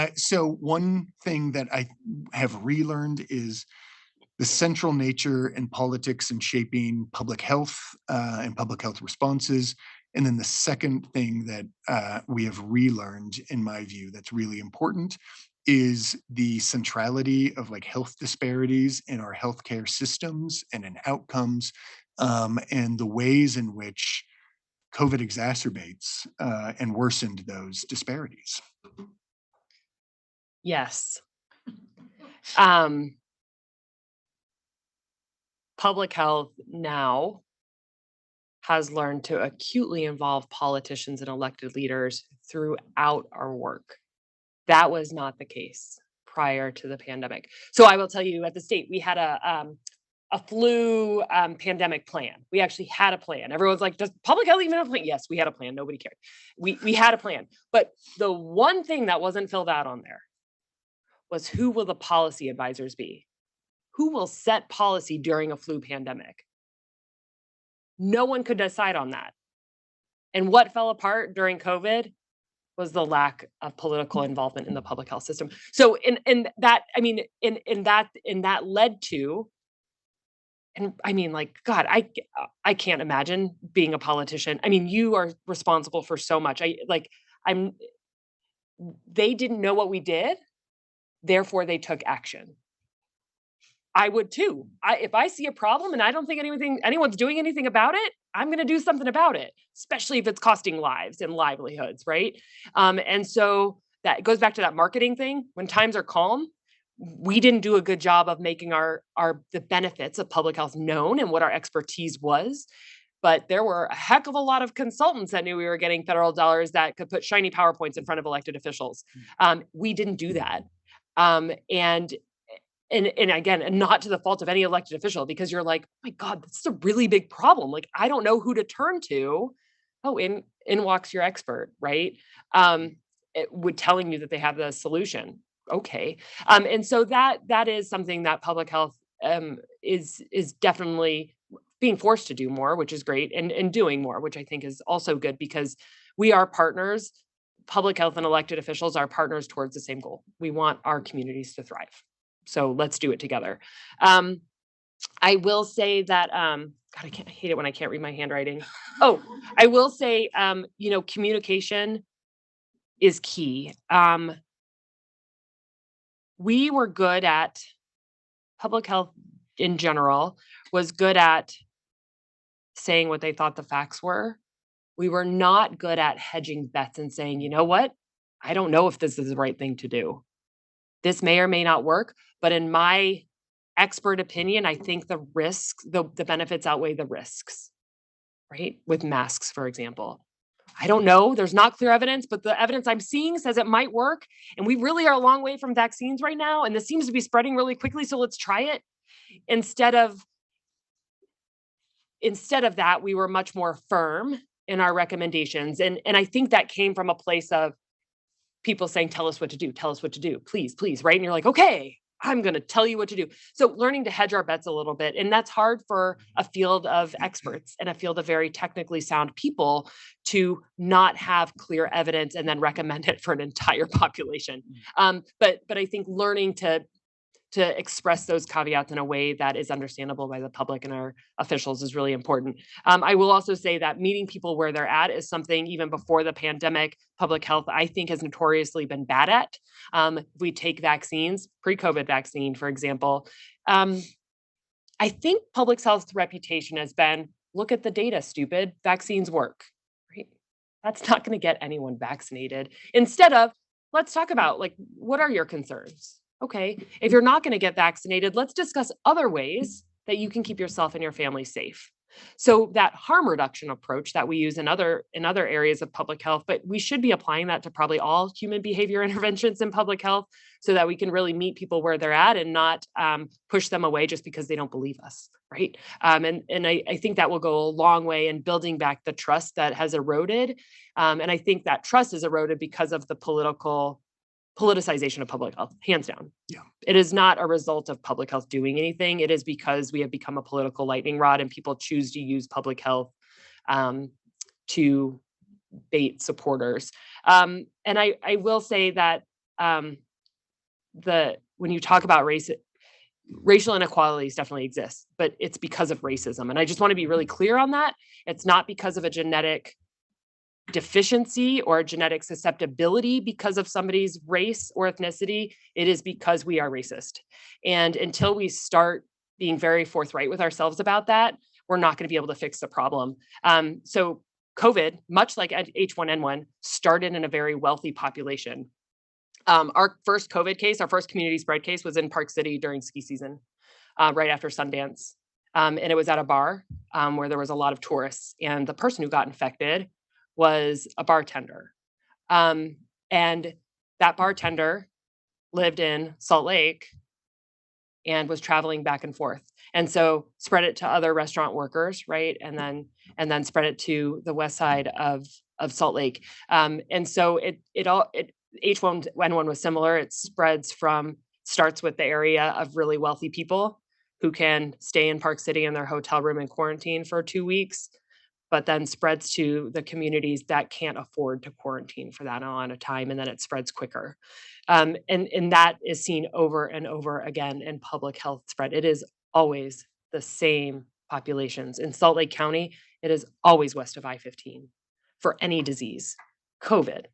So one thing that I have relearned is the central nature in politics and shaping public health and public health responses. And then the second thing that we have relearned, in my view, that's really important is the centrality of like health disparities in our healthcare systems and in outcomes, and the ways in which COVID exacerbates and worsened those disparities. Yes. Public health now has learned to acutely involve politicians and elected leaders throughout our work. That was not the case prior to the pandemic. So I will tell you, at the state, we had a flu pandemic plan. We actually had a plan. Everyone's like, does public health even have a plan? Yes, we had a plan. Nobody cared. We had a plan. But the one thing that wasn't filled out on there was, who will the policy advisors be? Who will set policy during a flu pandemic? No one could decide on that. And what fell apart during COVID was the lack of political involvement in the public health system. So in that, I mean, in that led to, and I mean, like, God, I can't imagine being a politician. I mean, you are responsible for so much. They didn't know what we did, therefore they took action. I would too. If I see a problem and I don't think anyone's doing anything about it, I'm going to do something about it, especially if it's costing lives and livelihoods, right? And so that goes back to that marketing thing. When times are calm, we didn't do a good job of making the benefits of public health known and what our expertise was. But there were a heck of a lot of consultants that knew we were getting federal dollars that could put shiny PowerPoints in front of elected officials. We didn't do that. And again, and not to the fault of any elected official, because you're like, oh my God, this is a really big problem. Like, I don't know who to turn to. Oh, in walks your expert, right? Telling you that they have the solution. Okay. And so that is something that public health is definitely being forced to do more, which is great, and doing more, which I think is also good, because we are partners. Public health and elected officials are partners towards the same goal. We want our communities to thrive. So let's do it together. I will say that, God, I hate it when I can't read my handwriting. Oh, I will say, communication is key. We were good at public health in general, was good at saying what they thought the facts were. We were not good at hedging bets and saying, you know what? I don't know if this is the right thing to do. This may or may not work, but in my expert opinion, I think the risks, the benefits outweigh the risks, right? With masks, for example. I don't know. There's not clear evidence, but the evidence I'm seeing says it might work. And we really are a long way from vaccines right now. And this seems to be spreading really quickly. So let's try it. Instead of that, we were much more firm in our recommendations. And I think that came from a place of people saying, tell us what to do, please, right? And you're like, okay, I'm going to tell you what to do. So learning to hedge our bets a little bit. And that's hard for a field of experts and a field of very technically sound people to not have clear evidence and then recommend it for an entire population. But I think learning to express those caveats in a way that is understandable by the public and our officials is really important. I will also say that meeting people where they're at is something, even before the pandemic, public health, I think, has notoriously been bad at. If we take vaccines, pre-COVID vaccine, for example, I think public health's reputation has been, look at the data, stupid, vaccines work, right? That's not going to get anyone vaccinated. Instead of, let's talk about, like, what are your concerns? Okay, if you're not going to get vaccinated, let's discuss other ways that you can keep yourself and your family safe. So that harm reduction approach that we use in other areas of public health, but we should be applying that to probably all human behavior interventions in public health, so that we can really meet people where they're at and not push them away just because they don't believe us, right? And I think that will go a long way in building back the trust that has eroded. And I think that trust is eroded because of the politicization of public health, hands down. Yeah. It is not a result of public health doing anything. It is because we have become a political lightning rod and people choose to use public health to bait supporters. And I will say that when you talk about race, racial inequalities definitely exist, but it's because of racism. And I just want to be really clear on that. It's not because of a genetic deficiency or genetic susceptibility because of somebody's race or ethnicity. It is because we are racist. And until we start being very forthright with ourselves about that, we're not going to be able to fix the problem. So COVID, much like H1N1, started in a very wealthy population. Our first COVID case, our first community spread case, was in Park City during ski season, right after Sundance. And it was at a bar where there was a lot of tourists. And the person who got infected was a bartender. And that bartender lived in Salt Lake and was traveling back and forth. And so spread it to other restaurant workers, right? And then spread it to the west side of Salt Lake. And so H1N1 was similar. It starts with the area of really wealthy people who can stay in Park City in their hotel room and quarantine for 2 weeks, but then spreads to the communities that can't afford to quarantine for that amount of time, and then it spreads quicker. And that is seen over and over again in public health spread. It is always the same populations. In Salt Lake County, it is always west of I-15 for any disease: COVID,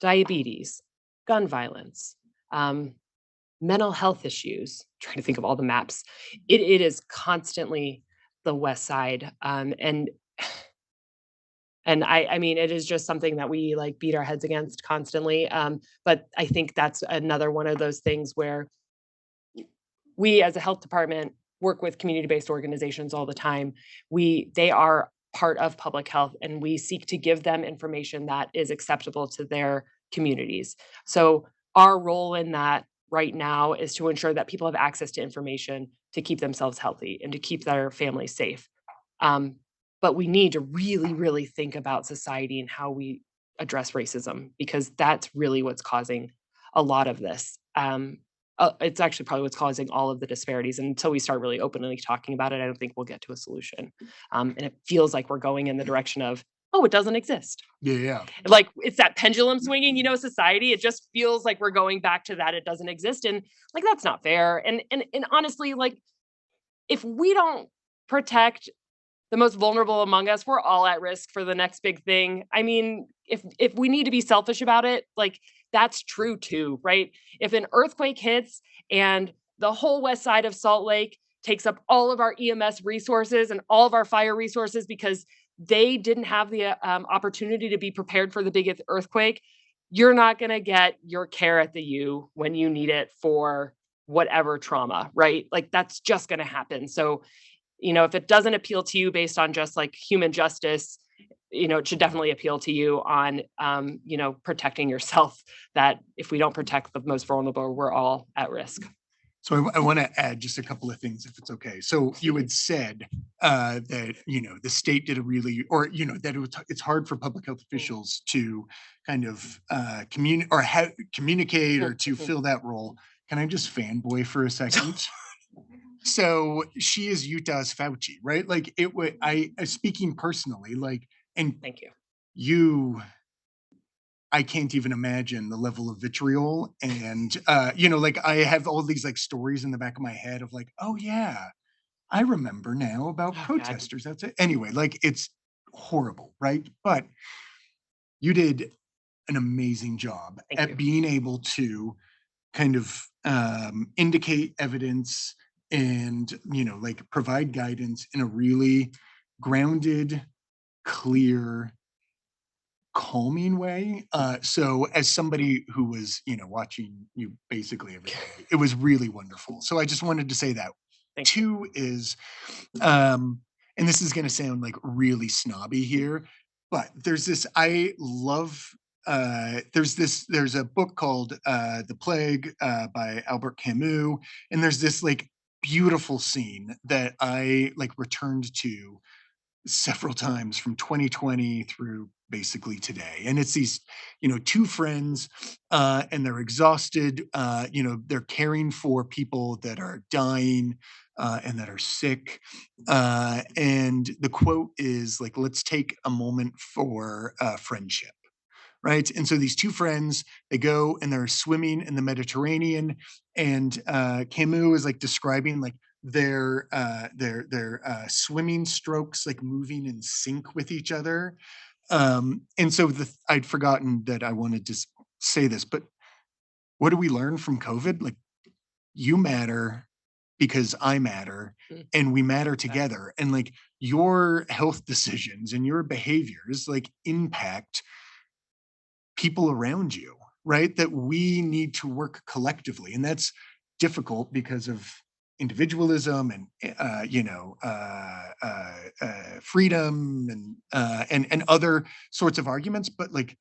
diabetes, gun violence, mental health issues, trying to think of all the maps. It is constantly the West Side. And I mean, it is just something that we like beat our heads against constantly. But I think that's another one of those things where we as a health department work with community-based organizations all the time. They are part of public health, and we seek to give them information that is acceptable to their communities. So our role in that right now is to ensure that people have access to information to keep themselves healthy and to keep their families safe. Um, but we need to really, really think about society and how we address racism, because that's really what's causing a lot of this. It's actually probably what's causing all of the disparities. And until we start really openly talking about it, I don't think we'll get to a solution. And it feels like we're going in the direction of, oh, it doesn't exist. Yeah. Like it's that pendulum swinging, society. It just feels like we're going back to that. It doesn't exist. And like, that's not fair. And honestly, like, if we don't protect the most vulnerable among us, we're all at risk for the next big thing. I mean, if we need to be selfish about it, like that's true too, right? If an earthquake hits and the whole west side of Salt Lake takes up all of our EMS resources and all of our fire resources because they didn't have the opportunity to be prepared for the biggest earthquake, you're not going to get your care at the U when you need it for whatever trauma, right? Like that's just going to happen. So if it doesn't appeal to you based on just like human justice, it should definitely appeal to you on, protecting yourself, that if we don't protect the most vulnerable, we're all at risk. So I want to add just a couple of things, if it's okay. So you had said that, the state did a really, or, that it's hard for public health officials to kind of communicate or to fill that role. Can I just fanboy for a second? So she is Utah's Fauci, right? Like it would, speaking personally, like, and Thank you. I can't even imagine the level of vitriol. And, like I have all these like stories in the back of my head of like, oh yeah, I remember now about protesters. That's it. Anyway, like it's horrible, right? But you did an amazing job at being able to kind of indicate evidence and like provide guidance in a really grounded, clear, calming way. So as somebody who was watching you basically every day, it was really wonderful. So I just wanted to say that. Two is and this is going to sound like really snobby here, but there's this, I love there's a book called The Plague by Albert Camus, and there's this like beautiful scene that I like returned to several times from 2020 through basically today. And it's these, two friends and they're exhausted, they're caring for people that are dying and that are sick. And the quote is like, let's take a moment for friendship. Right. And so these two friends, they go and they're swimming in the Mediterranean. And Camus is like describing like their swimming strokes like moving in sync with each other. And so I'd forgotten that I wanted to say this, but what do we learn from COVID? Like, you matter because I matter and we matter together. And like your health decisions and your behaviors like impact people around you, right? That we need to work collectively. And that's difficult because of individualism and freedom and other sorts of arguments. But like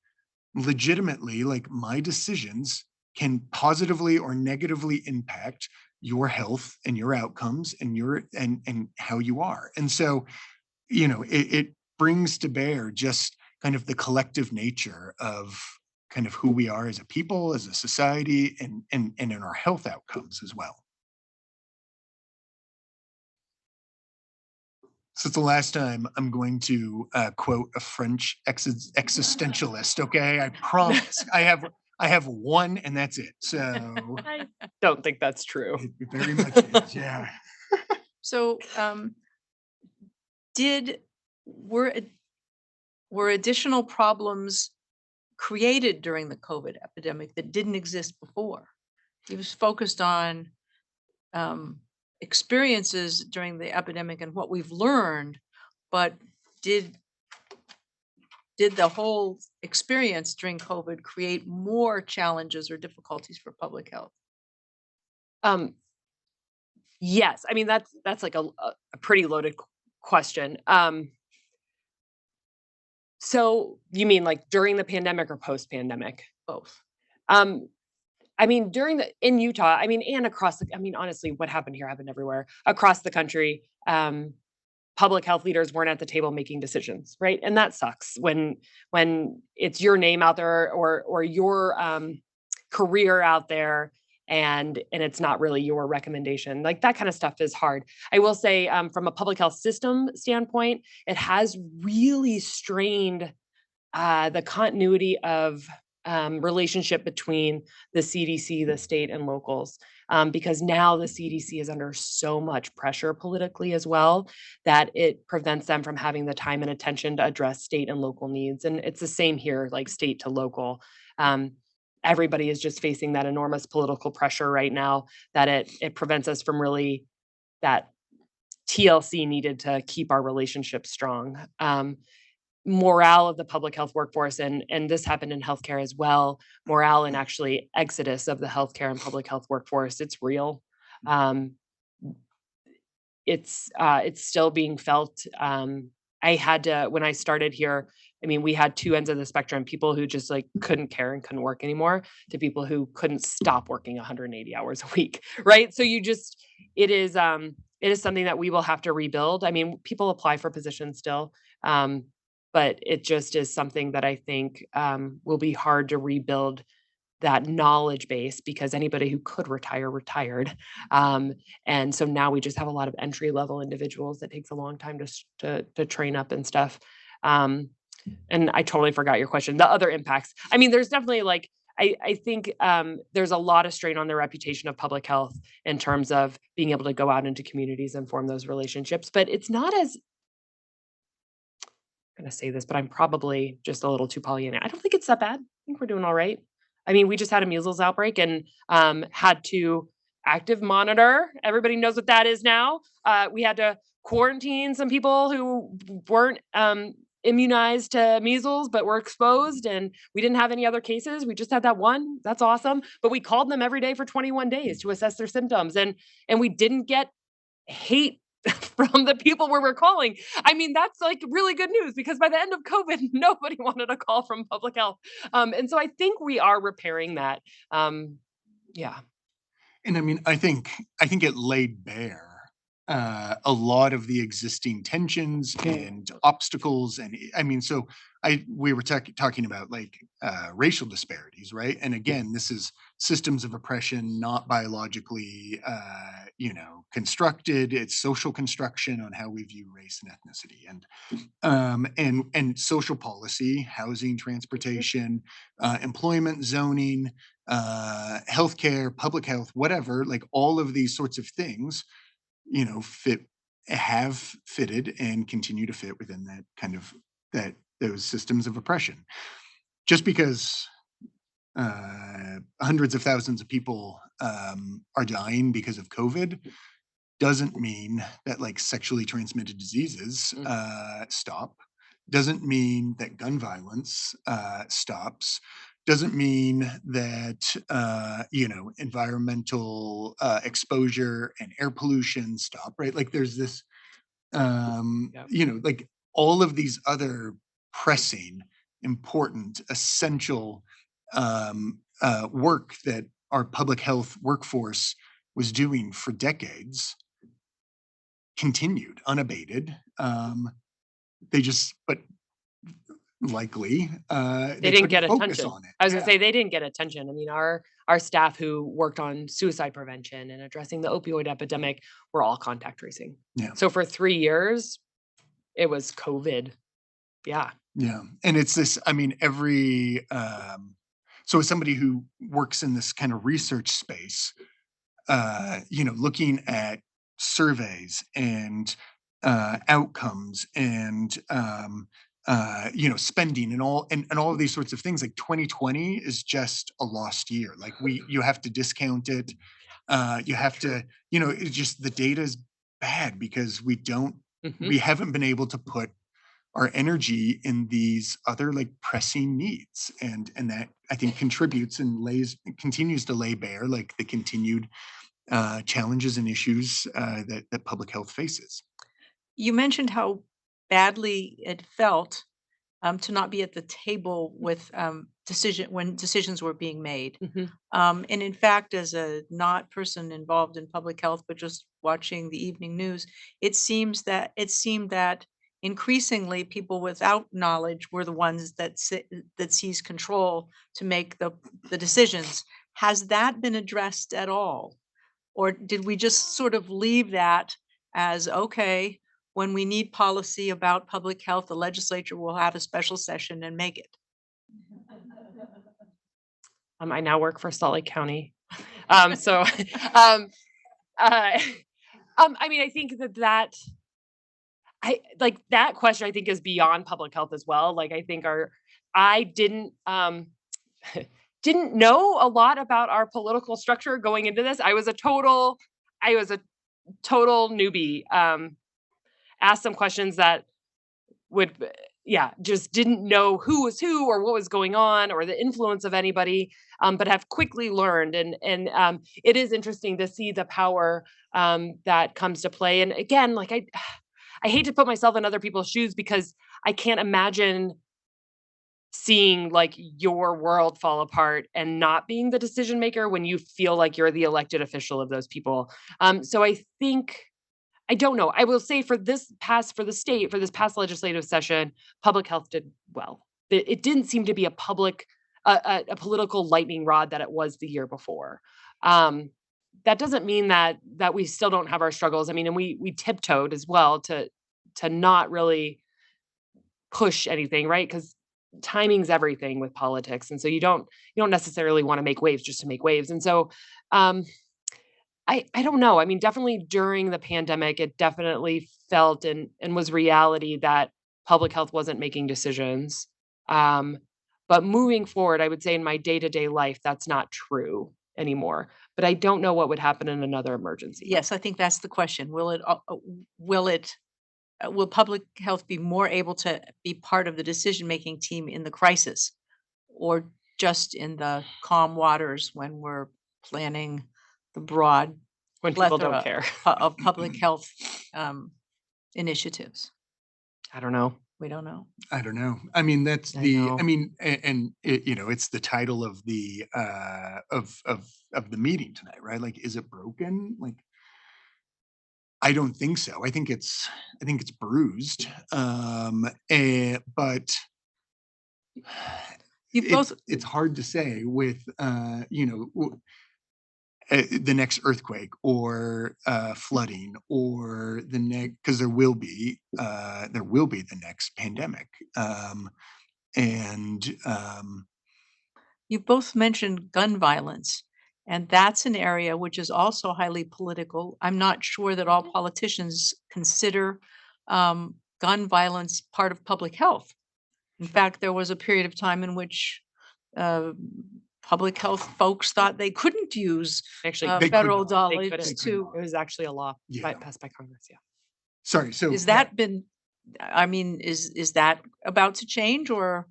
legitimately, like my decisions can positively or negatively impact your health and your outcomes and and how you are. And so it brings to bear just kind of the collective nature of kind of who we are as a people, as a society, and in our health outcomes as well. So it's the last time I'm going to quote a French existentialist. Okay, I promise. I have one, and that's it. So I don't think that's true. It very much is. Yeah. So, were additional problems created during the COVID epidemic that didn't exist before? He was focused on experiences during the epidemic and what we've learned, but did the whole experience during COVID create more challenges or difficulties for public health? Um, yes, I mean that's like a pretty loaded question. So you mean like during the pandemic or post-pandemic? Both. Um, I mean, in Utah, I mean, and I mean, honestly, what happened here happened everywhere across the country. Public health leaders weren't at the table making decisions, right? And that sucks when it's your name out there or your career out there and it's not really your recommendation. Like that kind of stuff is hard. I will say from a public health system standpoint, it has really strained the continuity of relationship between the CDC, the state, and locals, because now the CDC is under so much pressure politically as well that it prevents them from having the time and attention to address state and local needs. And it's the same here, like state to local. Um, Everybody is just facing that enormous political pressure right now that it prevents us from really that TLC needed to keep our relationship strong. Morale of the public health workforce, and this happened in healthcare as well, morale and actually exodus of the healthcare and public health workforce, it's real. Um, it's still being felt. I had to when I started here, I mean, we had 2 ends of the spectrum, people who just, like, couldn't care and couldn't work anymore, to people who couldn't stop working 180 hours a week, right? So you just it is something that we will have to rebuild. I mean, people apply for positions still, um, but it just is something that I think, will be hard to rebuild that knowledge base because anybody who could retire retired. Um, and so now we just have a lot of entry level individuals that takes a long time to train up and stuff. Um, and I totally forgot your question. The other impacts. I mean, there's definitely like I think there's a lot of strain on the reputation of public health in terms of being able to go out into communities and form those relationships. But it's not as I'm gonna say this, but I'm probably just a little too Pollyanna. I don't think it's that bad. I think we're doing all right. I mean, we just had a measles outbreak and had to active monitor. Everybody knows what that is now. We had to quarantine some people who weren't immunized to measles but were exposed, and we didn't have any other cases. We just had that one. That's awesome. But we called them every day for 21 days to assess their symptoms, and we didn't get hate from the people we were calling. I mean, that's like really good news because by the end of COVID, nobody wanted a call from public health. And so I think we are repairing that. Yeah. And I mean, I think it laid bare a lot of the existing tensions and obstacles, and I mean, so we were talking about like racial disparities, right? And again, this is systems of oppression, not biologically, constructed. It's social construction on how we view race and ethnicity, and social policy, housing, transportation, employment, zoning, healthcare, public health, whatever, like all of these sorts of things, have fitted and continue to fit within that kind of those systems of oppression. Just because hundreds of thousands of people are dying because of COVID doesn't mean that like sexually transmitted diseases stop. Doesn't mean that gun violence stops. Doesn't mean that environmental exposure and air pollution stop. Right? Like there's this, Yep. like all of these other pressing, important, essential work that our public health workforce was doing for decades continued unabated. But likely They didn't get couldn't focus attention. on it. I was gonna Yeah. say they didn't get attention. I mean, our staff who worked on suicide prevention and addressing the opioid epidemic were all contact tracing. Yeah. So for 3 years, it was COVID. Yeah. Yeah. And it's this, I mean, so as somebody who works in this kind of research space, looking at surveys and outcomes and spending and all of these sorts of things. Like 2020 is just a lost year. Like you have to discount it. You have to, it's just the data is bad because we haven't been able to put our energy in these other like pressing needs. And that I think contributes and continues to lay bare like the continued challenges and issues that public health faces. You mentioned how badly it felt to not be at the table with when decisions were being made. And in fact, as a not person involved in public health, but just watching the evening news, it seemed that increasingly people without knowledge were the ones that seized control to make the decisions. Has that been addressed at all? Or did we just sort of leave that as, okay, when we need policy about public health, the legislature will have a special session and make it? I now work for Salt Lake County. So, um, uh, I mean, I think that that question, I think, is beyond public health as well. Like, I think I didn't, didn't know a lot about our political structure going into this. I was a total newbie. Asked some questions that would, just didn't know who was who or what was going on or the influence of anybody, but have quickly learned. And it is interesting to see the power that comes to play. And again, like I hate to put myself in other people's shoes because I can't imagine seeing like your world fall apart and not being the decision maker when you feel like you're the elected official of those people. So I think, I don't know. I will say for this past legislative session, public health did well. It didn't seem to be a political lightning rod that it was the year before. That doesn't mean that we still don't have our struggles. I mean, and we tiptoed as well to not really push anything, right? Because timing's everything with politics, and so you don't necessarily want to make waves just to make waves. And so, I don't know. I mean, definitely during the pandemic, it definitely felt and was reality that public health wasn't making decisions. But moving forward, I would say in my day-to-day life, that's not true anymore. But I don't know what would happen in another emergency. Yes, I think that's the question. Will public health be more able to be part of the decision-making team in the crisis, or just in the calm waters when we're planning the broad When people don't plethora care. of public health initiatives? I don't know. We don't know. I don't know. I mean, that's know. it's the title of the of the meeting tonight, right? Like, is it broken? Like, I don't think so. I think it's bruised. But it's hard to say with the next earthquake or flooding or the next, because there will be the next pandemic. You both mentioned gun violence, and that's an area which is also highly political. I'm not sure that all politicians consider gun violence part of public health. In fact, there was a period of time in which public health folks thought they couldn't use Actually, federal they dollars couldn't. to. It was actually a law Yeah. passed by Congress. Yeah. Sorry. So Is that been? I mean, is that about to change, or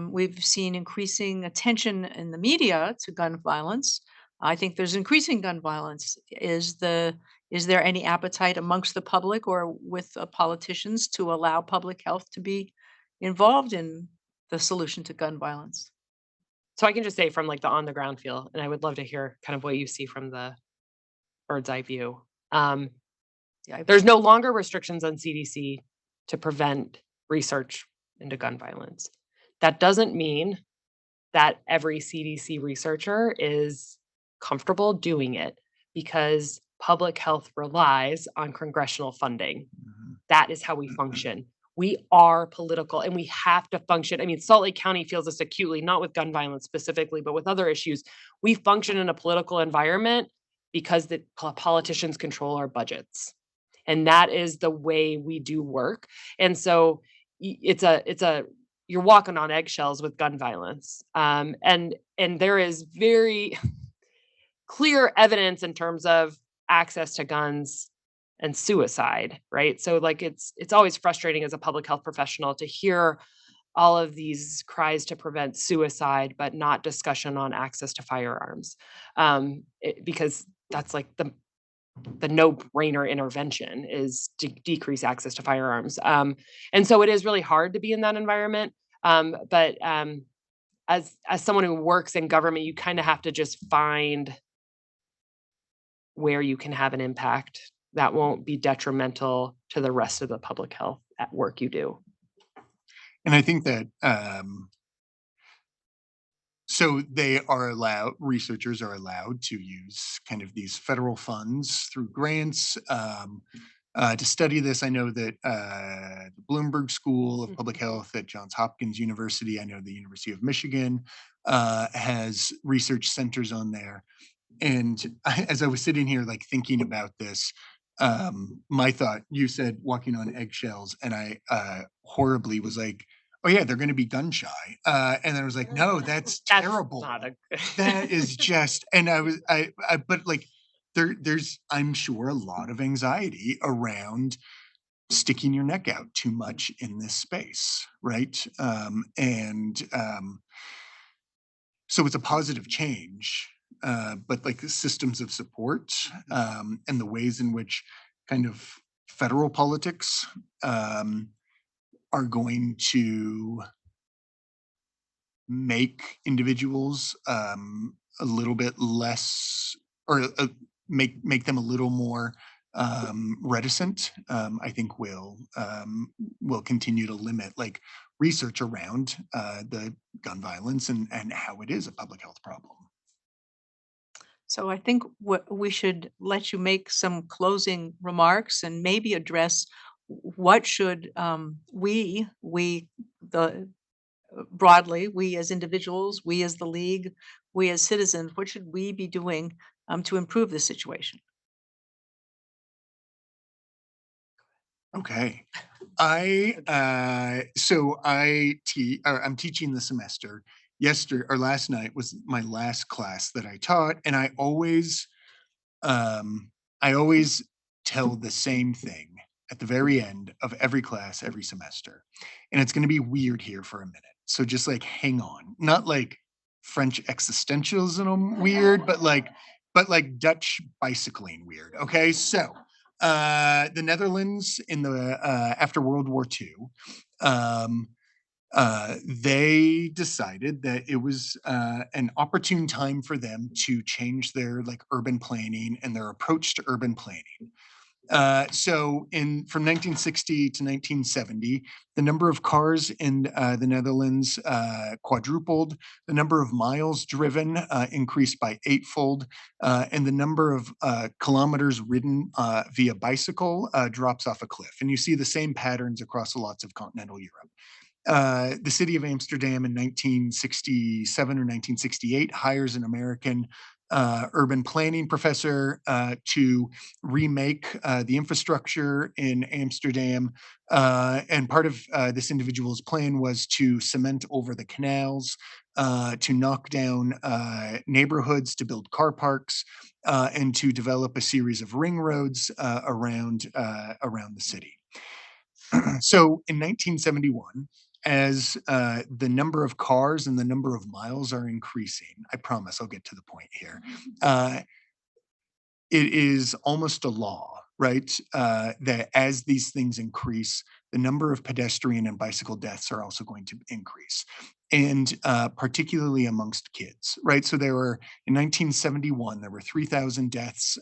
we've seen increasing attention in the media to gun violence? I think there's increasing gun violence. Is there any appetite amongst the public or with politicians to allow public health to be involved in the solution to gun violence? So I can just say from like the on the ground feel, and I would love to hear kind of what you see from the bird's eye view. There's no longer restrictions on CDC to prevent research into gun violence. That doesn't mean that every CDC researcher is comfortable doing it, because public health relies on congressional funding. That is how we function. We are political and we have to function. I mean, Salt Lake County feels this acutely, not with gun violence specifically, but with other issues. We function in a political environment because the politicians control our budgets. And that is the way we do work. And so you're walking on eggshells with gun violence. And there is very clear evidence in terms of access to guns and suicide, right? So like it's always frustrating as a public health professional to hear all of these cries to prevent suicide, but not discussion on access to firearms, because that's like the no-brainer intervention is to decrease access to firearms. And so it is really hard to be in that environment. But as someone who works in government, you kind of have to just find where you can have an impact that won't be detrimental to the rest of the public health at work you do. And I think that so researchers are allowed to use kind of these federal funds through grants to study this. I know that the Bloomberg School of Public Health at Johns Hopkins University, I know the University of Michigan has research centers on there. And as I was sitting here, like thinking about this, my thought, you said walking on eggshells, and I horribly was like, oh yeah, they're going to be gun shy. And then I was like, no, that's terrible. Not a That is just, and but like, there's, I'm sure, a lot of anxiety around sticking your neck out too much in this space, right? So it's a positive change, but like the systems of support and the ways in which kind of federal politics are going to make individuals a little bit less, or make them a little more reticent, I think will continue to limit like research around the gun violence and how it is a public health problem. So I think we should let you make some closing remarks and maybe address what should the broadly, we as individuals, we as the league, we as citizens, what should we be doing to improve the situation? Okay. I'm teaching the semester. Yesterday or last night was my last class that I taught, and I always tell the same thing at the very end of every class every semester. And it's going to be weird here for a minute. So just like hang on. Not like French existentialism weird, but like Dutch bicycling weird. Okay? So, the Netherlands in the after World War II, they decided that it was an opportune time for them to change their like urban planning and their approach to urban planning. So from 1960 to 1970, the number of cars in the Netherlands quadrupled, the number of miles driven increased by eightfold, and the number of kilometers ridden via bicycle drops off a cliff. And you see the same patterns across lots of continental Europe. The city of Amsterdam in 1967 or 1968 hires an American urban planning professor to remake the infrastructure in Amsterdam. And part of this individual's plan was to cement over the canals, to knock down neighborhoods, to build car parks, and to develop a series of ring roads around the city. So in 1971, as the number of cars and the number of miles are increasing, I promise I'll get to the point here. It is almost a law, right? That as these things increase, the number of pedestrian and bicycle deaths are also going to increase, and particularly amongst kids, right? So in 1971, there were 3,000 deaths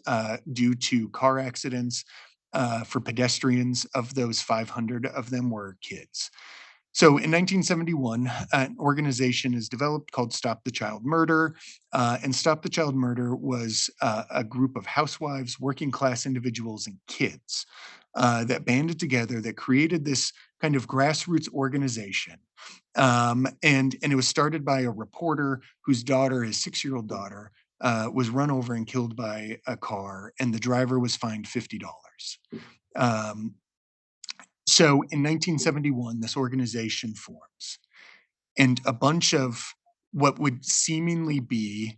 due to car accidents for pedestrians. Of those, 500 of them were kids. So in 1971, an organization is developed called Stop the Child Murder. And Stop the Child Murder was a group of housewives, working class individuals, and kids that banded together, that created this kind of grassroots organization. And it was started by a reporter whose daughter, his 6-year-old daughter, was run over and killed by a car, and the driver was fined $50. So in 1971, this organization forms, and a bunch of what would seemingly be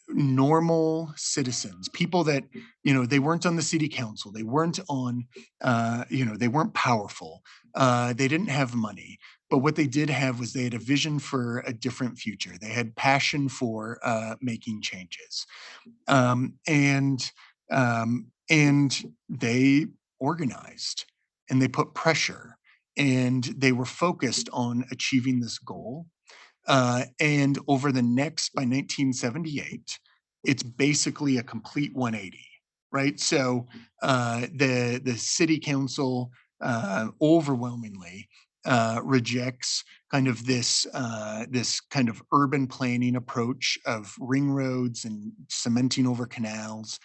normal citizens, people that, they weren't on the city council, they weren't on, they weren't powerful, they didn't have money, but what they did have was they had a vision for a different future. They had passion for making changes, um, and and they organized and they put pressure and they were focused on achieving this goal. And over the next, by 1978, it's basically a complete 180, right? So the city council overwhelmingly rejects kind of this kind of urban planning approach of ring roads and cementing over canals.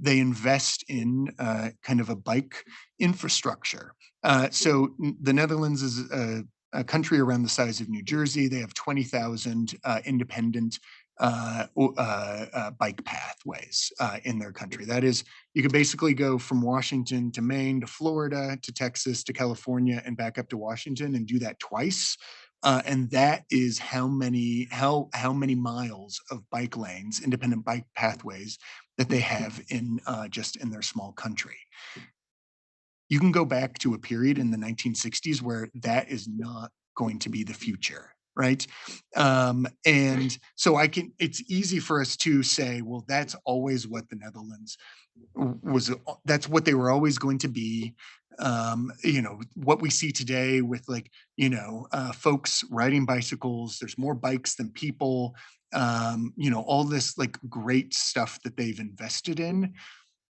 They invest in kind of a bike infrastructure. The Netherlands is a country around the size of New Jersey. They have 20,000 independent bike pathways in their country. That is, you could basically go from Washington to Maine to Florida to Texas to California and back up to Washington and do that twice. And that is how many miles of bike lanes, independent bike pathways that they have in just in their small country. You can go back to a period in the 1960s where that is not going to be the future, right? And so it's easy for us to say, well, that's always what the Netherlands was, that's what they were always going to be. What we see today with folks riding bicycles, there's more bikes than people, all this like great stuff that they've invested in.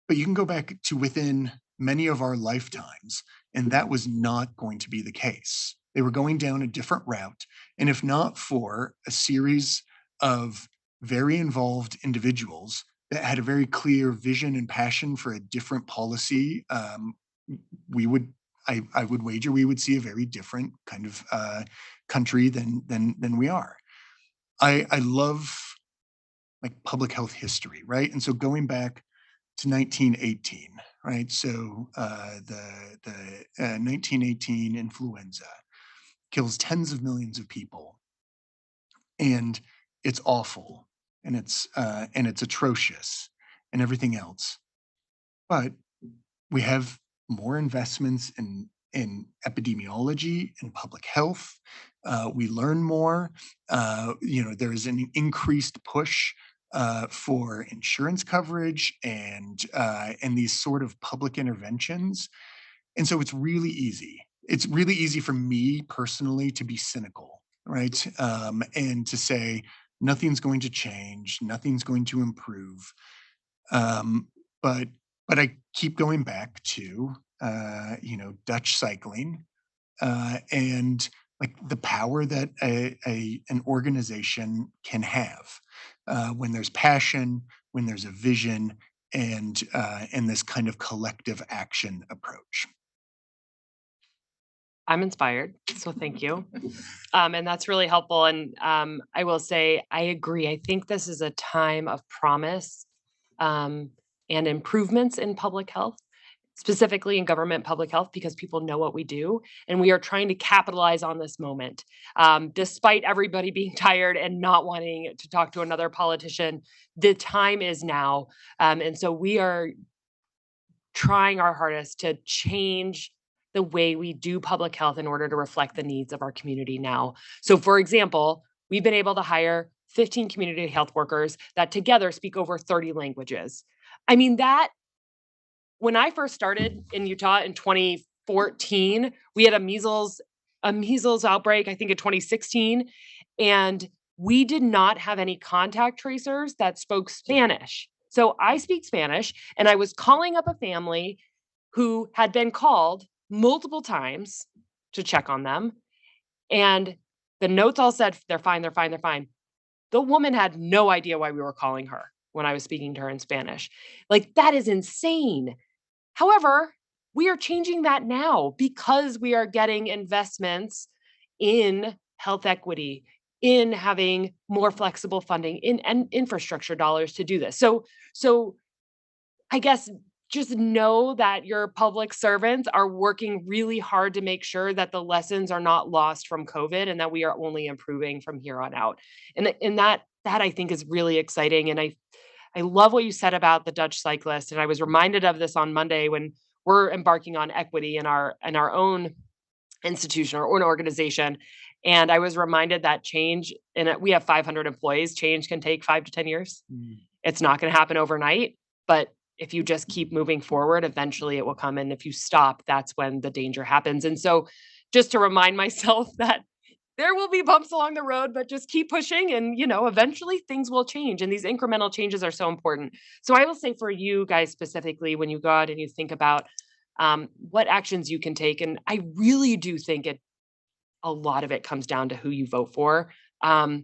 But you can go back to within many of our lifetimes, and that was not going to be the case. They were going down a different route. And if not for a series of very involved individuals that had a very clear vision and passion for a different policy, we would, I would wager we would see a very different kind of country than we are. I love like public health history, right? And so going back to 1918, right? So the 1918 influenza kills tens of millions of people, and it's awful, and it's atrocious, and everything else. But we have more investments in epidemiology and public health. We learn more. There is an increased push for insurance coverage and these sort of public interventions. And so it's really easy. It's really easy for me personally to be cynical, right? And to say nothing's going to change, nothing's going to improve. Um, but but I keep going back to Dutch cycling and like the power that an organization can have when there's passion, when there's a vision, and this kind of collective action approach. I'm inspired, so thank you. And that's really helpful. And I will say, I agree. I think this is a time of promise um, and improvements in public health, specifically in government public health, because people know what we do. And we are trying to capitalize on this moment. Despite everybody being tired and not wanting to talk to another politician, the time is now. And so we are trying our hardest to change the way we do public health in order to reflect the needs of our community now. So, for example, we've been able to hire 15 community health workers that together speak over 30 languages. I mean, that when I first started in Utah in 2014, we had a measles outbreak, I think in 2016, and we did not have any contact tracers that spoke Spanish. So I speak Spanish, and I was calling up a family who had been called multiple times to check on them. And the notes all said, they're fine, they're fine, they're fine. The woman had no idea why we were calling her when I was speaking to her in Spanish. Like, that is insane. However, we are changing that now because we are getting investments in health equity, in having more flexible funding, in and infrastructure dollars to do this. So I guess just know that your public servants are working really hard to make sure that the lessons are not lost from COVID and that we are only improving from here on out. And that I think is really exciting. And I love what you said about the Dutch cyclist. And I was reminded of this on Monday when we're embarking on equity in our own institution or own organization. And I was reminded that change, and we have 500 employees, change can take 5 to 10 years. It's not going to happen overnight, but if you just keep moving forward, eventually it will come. And if you stop, that's when the danger happens. And so just to remind myself that there will be bumps along the road, but just keep pushing and, eventually things will change. And these incremental changes are so important. So I will say for you guys specifically, when you go out and you think about what actions you can take, and I really do think a lot of it comes down to who you vote for. I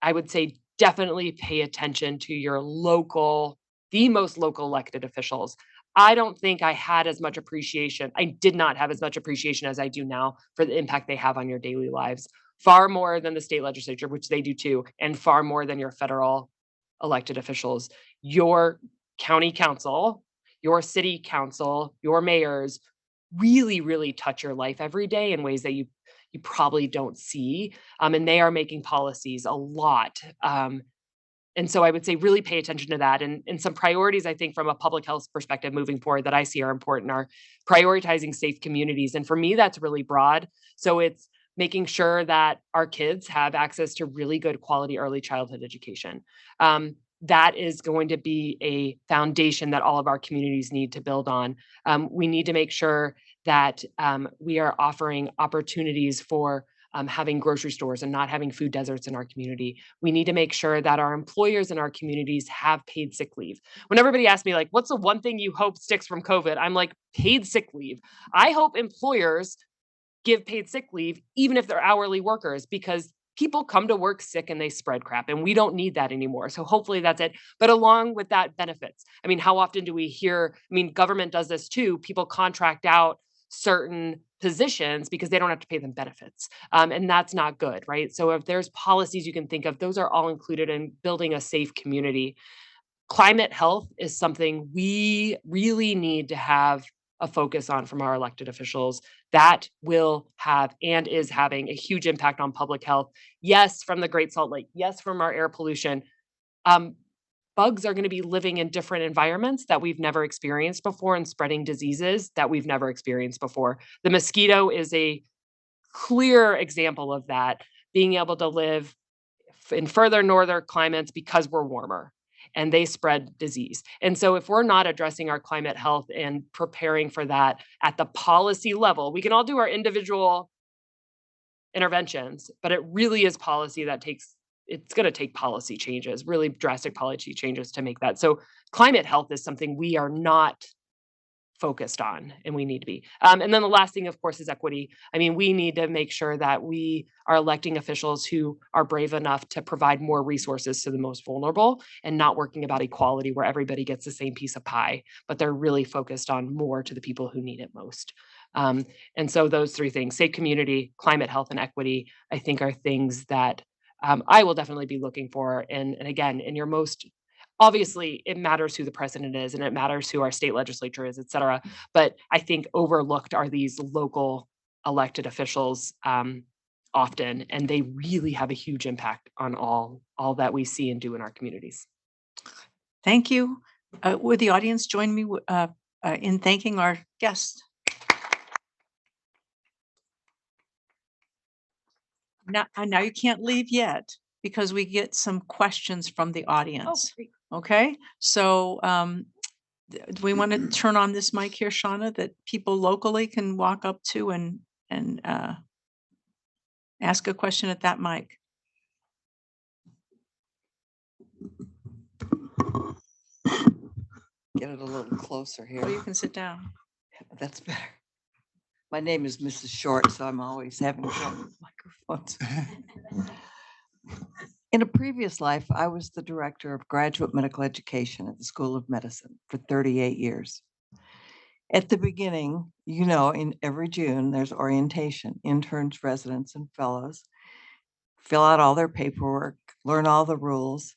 would say definitely pay attention to the most local elected officials. I don't think I had as much appreciation. I did not have as much appreciation as I do now for the impact they have on your daily lives, far more than the state legislature, which they do too, and far more than your federal elected officials. Your county council, your city council, your mayors really, really touch your life every day in ways that you probably don't see. And they are making policies a lot. And so I would say really pay attention to that. And some priorities, I think, from a public health perspective moving forward that I see are important are prioritizing safe communities. And for me, that's really broad. So it's making sure that our kids have access to really good quality early childhood education. That is going to be a foundation that all of our communities need to build on. We need to make sure that we are offering opportunities for having grocery stores and not having food deserts in our community. We need to make sure that our employers in our communities have paid sick leave. When everybody asks me, like, what's the one thing you hope sticks from COVID? I'm like, paid sick leave. I hope employers give paid sick leave, even if they're hourly workers, because people come to work sick and they spread crap, and we don't need that anymore. So hopefully that's it. But along with that, benefits. I mean, how often do we hear, government does this too. People contract out certain positions because they don't have to pay them benefits. And that's not good, right? So if there's policies you can think of, those are all included in building a safe community. Climate health is something we really need to have a focus on from our elected officials. That will have and is having a huge impact on public health. Yes, from the Great Salt Lake. Yes, from our air pollution. Bugs are going to be living in different environments that we've never experienced before and spreading diseases that we've never experienced before. The mosquito is a clear example of that, being able to live in further northern climates because we're warmer and they spread disease. And so if we're not addressing our climate health and preparing for that at the policy level, we can all do our individual interventions, but it really is policy that it's going to take policy changes, really drastic policy changes to make that. So climate health is something we are not focused on, and we need to be. And then the last thing, of course, is equity. We need to make sure that we are electing officials who are brave enough to provide more resources to the most vulnerable and not working about equality where everybody gets the same piece of pie, but they're really focused on more to the people who need it most. And so those three things, safe community, climate health, and equity, I think are things that I will definitely be looking for. And again, in your most obviously, it matters who the president is and it matters who our state legislature is, et cetera. But I think overlooked are these local elected officials often, and they really have a huge impact on all that we see and do in our communities. Thank you. Would the audience join me in thanking our guests? Now you can't leave yet because we get some questions from the audience. Great. Okay, so do we want to turn on this mic here, Shauna, that people locally can walk up to and ask a question at that mic? Get it a little closer here. Or you can sit down. That's better. My name is Mrs. Short, so I'm always having trouble with microphones. In a previous life, I was the director of graduate medical education at the School of Medicine for 38 years. At the beginning, in every June, there's orientation. Interns, residents, and fellows fill out all their paperwork, learn all the rules.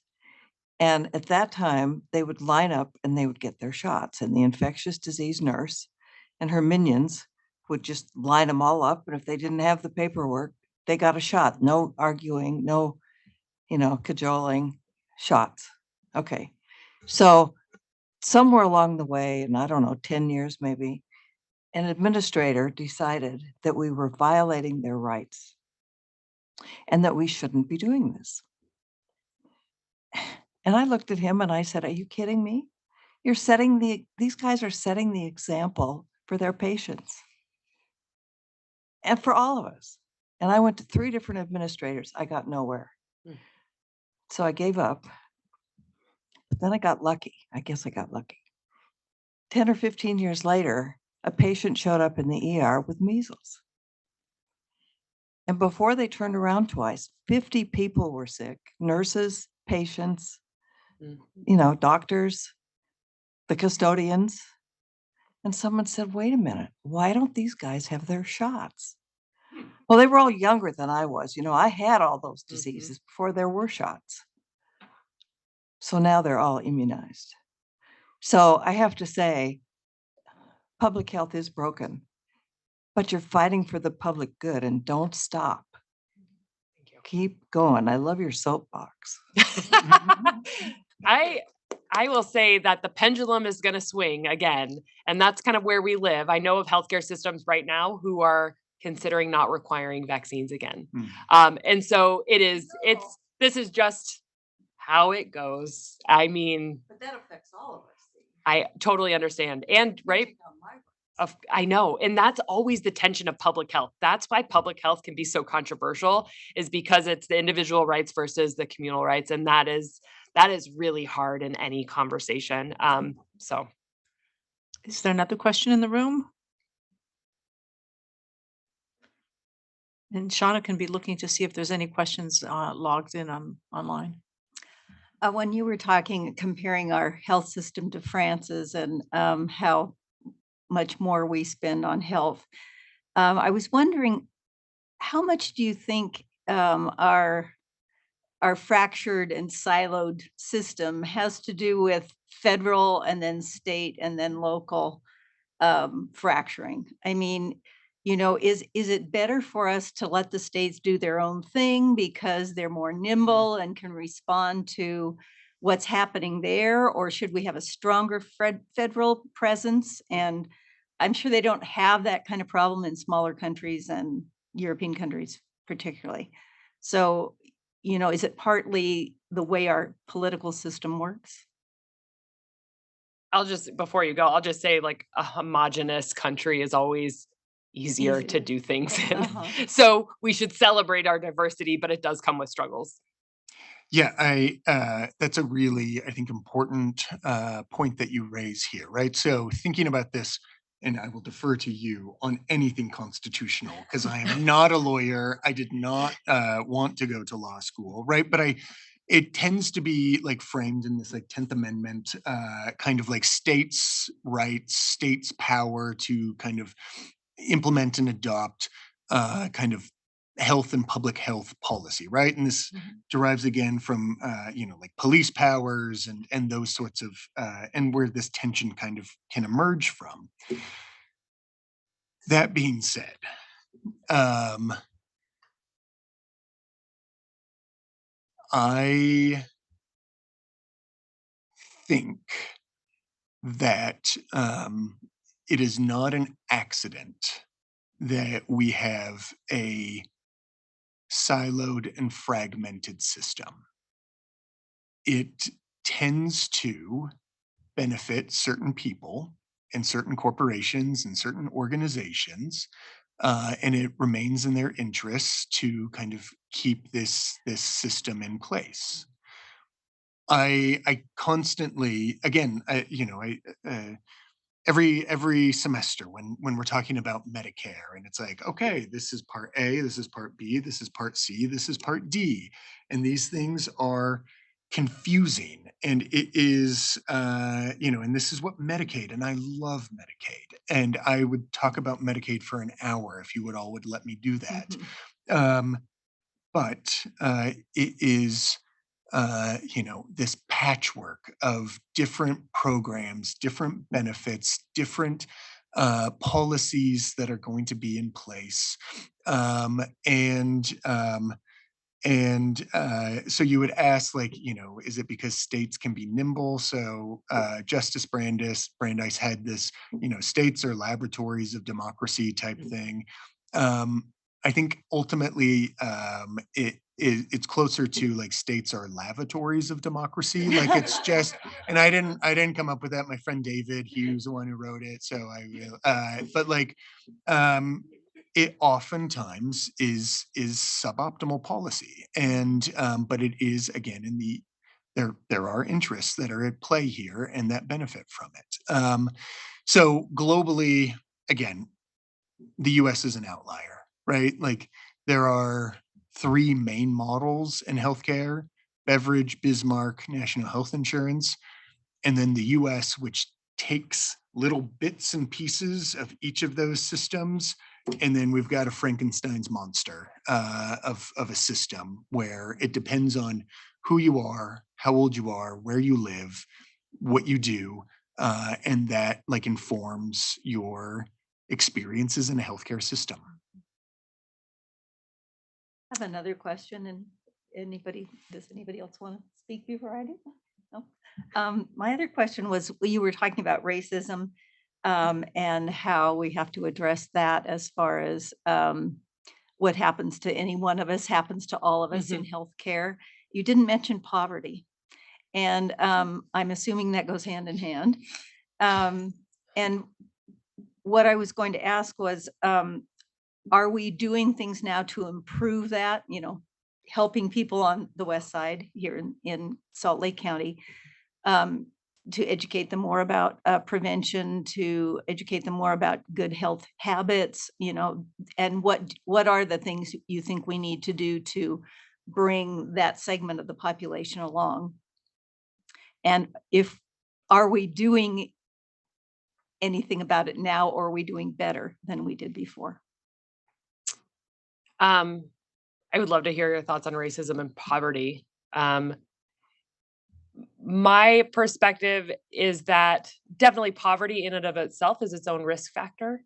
And at that time, they would line up and they would get their shots. And the infectious disease nurse and her minions would just line them all up. And if they didn't have the paperwork, they got a shot. No arguing, no, cajoling, shots. Okay. So somewhere along the way, and I don't know, 10 years maybe, an administrator decided that we were violating their rights and that we shouldn't be doing this. And I looked at him and I said, "Are you kidding me? These guys are setting the example for their patients and for all of us." And I went to 3 different administrators. I got nowhere. Mm. So I gave up. But then I got lucky. I guess I got lucky. 10 or 15 years later, a patient showed up in the ER with measles. And before they turned around twice, 50 people were sick, nurses, patients, doctors, the custodians. And someone said, "Wait a minute, why don't these guys have their shots?" Well, they were all younger than I was. I had all those diseases before there were shots. So now they're all immunized. So I have to say, public health is broken, but you're fighting for the public good and don't stop. Thank you. Keep going. I love your soapbox. I will say that the pendulum is going to swing again, and that's kind of where we live. I know of healthcare systems right now who are considering not requiring vaccines again. And so this is just how it goes. I mean, But that affects all of us. I totally understand. And right, I know. And that's always the tension of public health. That's why public health can be so controversial, is because it's the individual rights versus the communal rights. And that is really hard in any conversation. So Is there another question in the room? And Shauna can be looking to see if there's any questions logged in online. When you were comparing our health system to France's and how much more we spend on health, I was wondering, how much do you think our fractured and siloed system has to do with federal and then state and then local fracturing? I mean, is it better for us to let the states do their own thing because they're more nimble and can respond to what's happening there? Or should we have a stronger federal presence? And I'm sure they don't have that kind of problem in smaller countries and European countries particularly. So, is it partly the way our political system works? before you go, I'll just say, like, a homogenous country is always easier to Easier. do things in. Uh-huh. So we should celebrate our diversity, but it does come with struggles. Yeah, that's a really, I think, important point that you raise here, right? So thinking about this, and I will defer to you on anything constitutional, because I am not a lawyer. I did not want to go to law school, right? But it tends to be like framed in this like 10th Amendment kind of like states' rights, states' power to kind of implement and adopt kind of health and public health policy, right? And this derives again from like police powers and those sorts of and where this tension kind of can emerge from. That being said, I think that it is not an accident that we have a siloed and fragmented system. It tends to benefit certain people and certain corporations and certain organizations, and it remains in their interests to kind of keep this system in place. I constantly, again, every semester when we're talking about Medicare, and it's like, okay, this is part A, this is part B, this is part C, this is part D, and these things are confusing, and it is and this is what Medicaid, and I love Medicaid, and I would talk about Medicaid for an hour if you would let me do that. But it is this patchwork of different programs, different benefits, different policies that are going to be in place. Um, and um, so you would ask, like, is it because states can be nimble? So Justice Brandeis had this, states are laboratories of democracy type thing. Um, I think ultimately it's closer to like states are lavatories of democracy. Like it's just, and I didn't come up with that. My friend David, he was the one who wrote it. So I will, but like, um, it oftentimes is suboptimal policy, and but it is again in the there are interests that are at play here and that benefit from it. So globally, again, the US is an outlier, right? Like there are three main models in healthcare: Beveridge, Bismarck, National Health Insurance, and then the US, which takes little bits and pieces of each of those systems. And then we've got a Frankenstein's monster of a system where it depends on who you are, how old you are, where you live, what you do, and that like informs your experiences in a healthcare system. I have another question, and does anybody else want to speak before I do? No. My other question was, you were talking about racism, and how we have to address that as far as what happens to any one of us happens to all of us in healthcare. You didn't mention poverty, and I'm assuming that goes hand in hand. And what I was going to ask was, are we doing things now to improve that, helping people on the west side here in Salt Lake County, to educate them more about prevention, to educate them more about good health habits, and what are the things you think we need to do to bring that segment of the population along? And are we doing anything about it now, or are we doing better than we did before? I would love to hear your thoughts on racism and poverty. My perspective is that definitely poverty in and of itself is its own risk factor.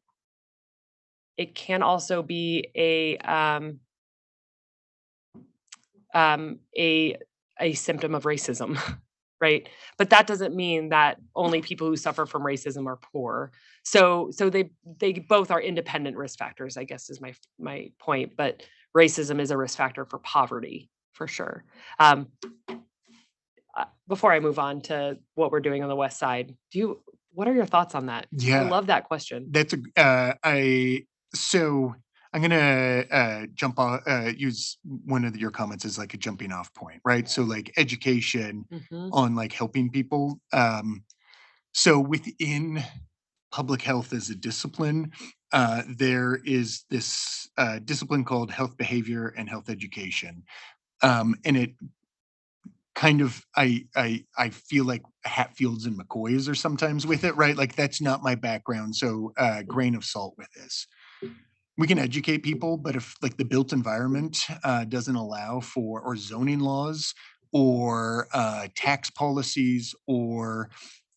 It can also be a symptom of racism, right? But that doesn't mean that only people who suffer from racism are poor. So they both are independent risk factors, I guess is my point. But racism is a risk factor for poverty for sure. Before I move on to what we're doing on the west side, what are your thoughts on that? I Yeah, love that question. that's so I'm gonna jump off, use one of your comments as like a jumping off point, right? So like education on like helping people. So within public health as a discipline, there is this discipline called health behavior and health education. And it kind of I feel like Hatfields and McCoys are sometimes with it, right? Like that's not my background, so grain of salt with this. We can educate people, but if like the built environment doesn't allow for, or zoning laws, or tax policies, or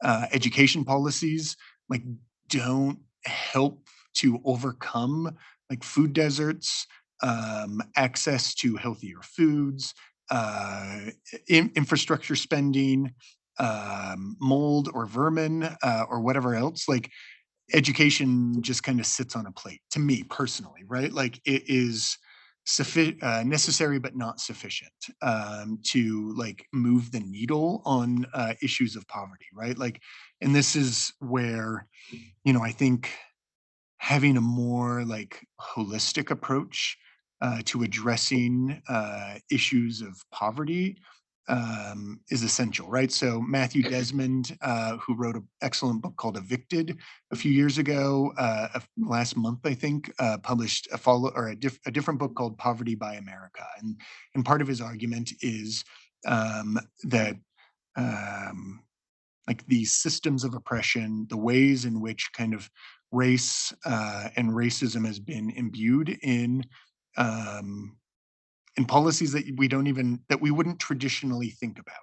education policies, like don't help to overcome like food deserts, access to healthier foods, infrastructure spending, mold or vermin, or whatever else, like education just kind of sits on a plate to me personally, right? Like it is necessary but not sufficient to like move the needle on issues of poverty, right? Like, and this is where, I think having a more like holistic approach to addressing issues of poverty is essential, right? So Matthew Desmond, who wrote an excellent book called Evicted a few years ago, last month I think, published a different book called Poverty by America, and part of his argument is that like these systems of oppression, the ways in which kind of race and racism has been imbued um, in policies that we wouldn't traditionally think about.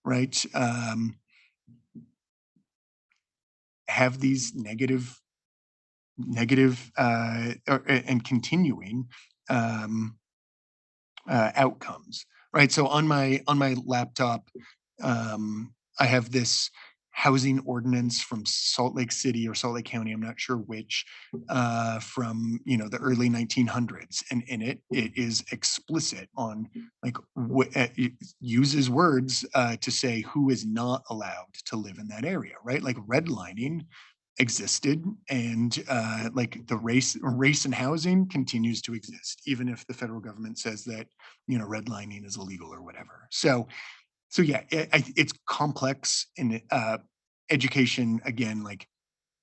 right? Have these negative and continuing outcomes, right? So on my laptop, I have this housing ordinance from Salt Lake City or Salt Lake County, I'm not sure which, from the early 1900s, and in it is explicit on like it uses words to say who is not allowed to live in that area, right? Like redlining existed, and like the race and housing continues to exist, even if the federal government says that redlining is illegal or whatever. So yeah, it's complex, and education again like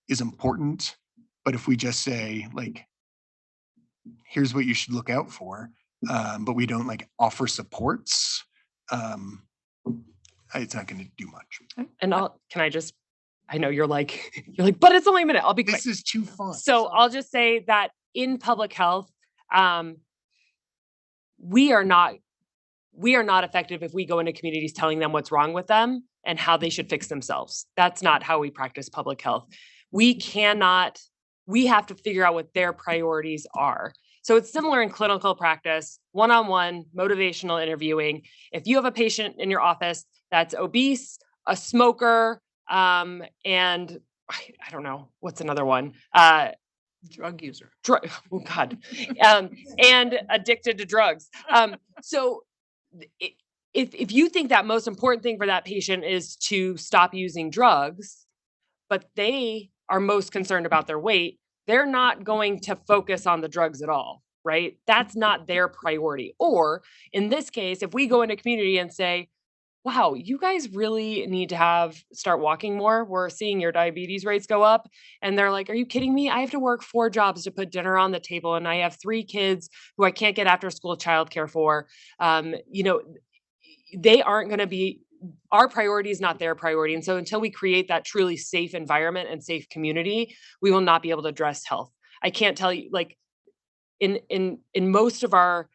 is important, but if we just say like here's what you should look out for, but we don't like offer supports, it's not going to do much. And I know you're like, but it's only a minute. I'll be quick. This is too fun. So I'll just say that in public health, we are not effective if we go into communities telling them what's wrong with them and how they should fix themselves. That's not how we practice public health. We have to figure out what their priorities are. So it's similar in clinical practice, one-on-one motivational interviewing. If you have a patient in your office that's obese, a smoker, and I don't know, what's another one? Drug user. Oh God. And addicted to drugs. So if you think that most important thing for that patient is to stop using drugs, but they are most concerned about their weight, they're not going to focus on the drugs at all, right? That's not their priority. Or in this case, if we go into community and say, wow, you guys really need to start walking more. We're seeing your diabetes rates go up. And they're like, are you kidding me? I have to work 4 jobs to put dinner on the table. And I have 3 kids who I can't get after school childcare for. They aren't going to be, our priority is not their priority. And so until we create that truly safe environment and safe community, we will not be able to address health. I can't tell you, like in most of our,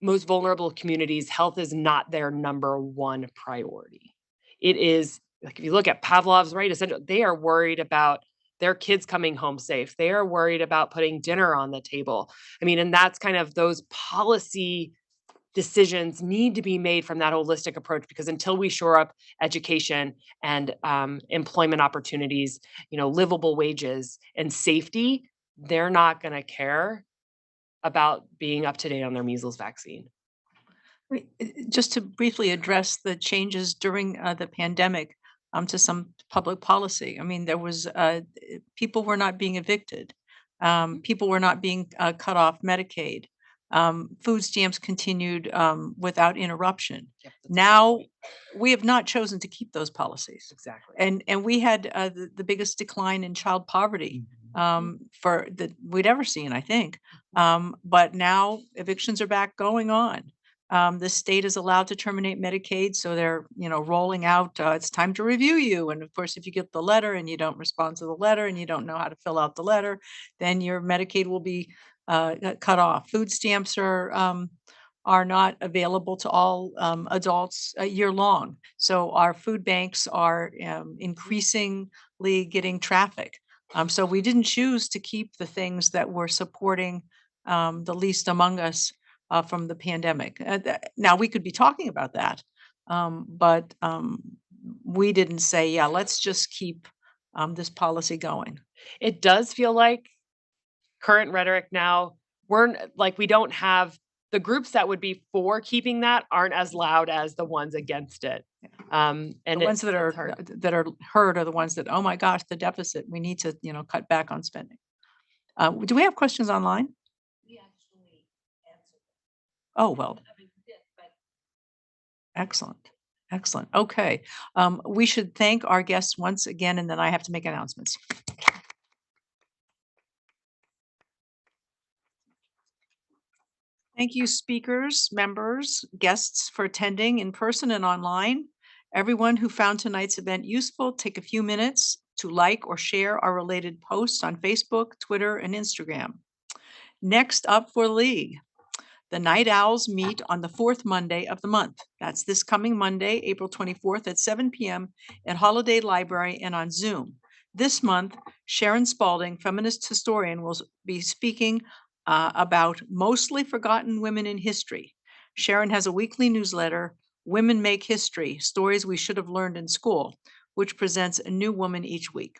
most vulnerable communities, health is not their number one priority. It is like, if you look at Pavlov's, right, essentially, they are worried about their kids coming home safe. They are worried about putting dinner on the table. I mean, and that's kind of those policy decisions need to be made from that holistic approach, because until we shore up education and employment opportunities, livable wages and safety, they're not going to care about being up to date on their measles vaccine. Just to briefly address the changes during the pandemic to some public policy. I mean, there was people were not being evicted. People were not being cut off Medicaid. Food stamps continued without interruption. Yep, now, we have not chosen to keep those policies. Exactly. And we had the biggest decline in child poverty for that we'd ever seen, I think. But now evictions are back going on. The state is allowed to terminate Medicaid, so they're rolling out. It's time to review you, and of course, if you get the letter and you don't respond to the letter and you don't know how to fill out the letter, then your Medicaid will be cut off. Food stamps are not available to all adults year long. So our food banks are increasingly getting traffic. So we didn't choose to keep the things that were supporting the least among us from the pandemic. Now we could be talking about that, but we didn't say, yeah, let's just keep this policy going. It does feel like current rhetoric now, we don't have the groups that would be for keeping that aren't as loud as the ones against it. And the ones that are heard are the ones that, oh my gosh, the deficit, we need to, cut back on spending. Do we have questions online? We actually answered. Oh, well. Excellent. Excellent. Okay. We should thank our guests once again, and then I have to make announcements. Thank you, speakers, members, guests, for attending in person and online. Everyone who found tonight's event useful, take a few minutes to like or share our related posts on Facebook, Twitter, and Instagram. Next up for League, The Night Owls meet on the fourth Monday of the month. That's this coming Monday, April 24th at 7 p.m. at Holiday Library and on Zoom. This month, Sharon Spalding, feminist historian, will be speaking about mostly forgotten women in history. Sharon has a weekly newsletter, Women Make History, Stories We Should Have Learned in School, which presents a new woman each week.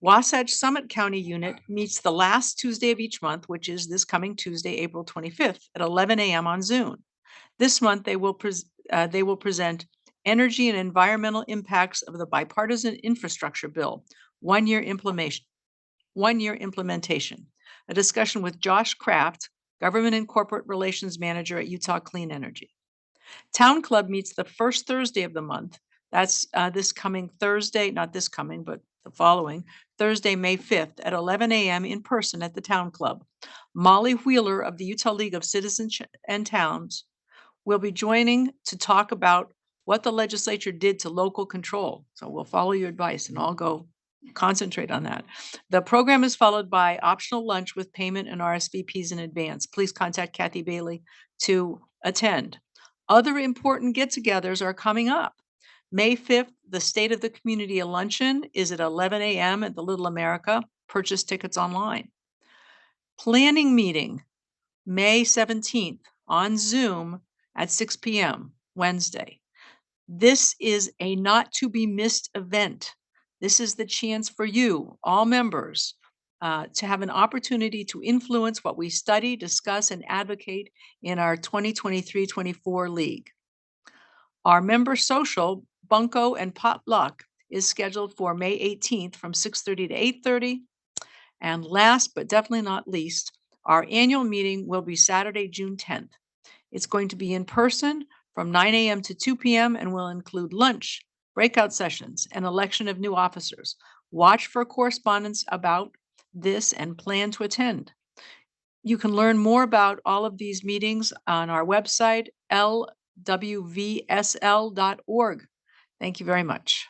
Wasatch Summit County Unit meets the last Tuesday of each month, which is this coming Tuesday, April 25th at 11 a.m. on Zoom. This month, they will present energy and environmental impacts of the bipartisan infrastructure bill, one-year implementation. A discussion with Josh Kraft, Government and Corporate Relations Manager at Utah Clean Energy. Town Club meets the first Thursday of the month. That's this coming Thursday, not this coming, but the following Thursday, May 5th at 11 a.m. in person at the Town Club. Molly Wheeler of the Utah League of Citizens and Towns will be joining to talk about what the legislature did to local control. So we'll follow your advice and I'll go concentrate on that. The program is followed by optional lunch with payment and RSVPs in advance. Please contact Kathy Bailey to attend. Other important get-togethers are coming up. May 5th, the State of the Community luncheon is at 11 a.m. at the Little America. Purchase tickets online. Planning meeting, May 17th on Zoom at 6 p.m. Wednesday. This is a not to be missed event. This is the chance for you, all members, to have an opportunity to influence what we study, discuss, and advocate in our 2023-24 league. Our member social, Bunko and Potluck, is scheduled for May 18th from 6:30 to 8:30. And last but definitely not least, our annual meeting will be Saturday, June 10th. It's going to be in person from 9 a.m. to 2 p.m. and will include lunch, breakout sessions, and election of new officers. Watch for correspondence about this and plan to attend. You can learn more about all of these meetings on our website, LWVSL.org. Thank you very much.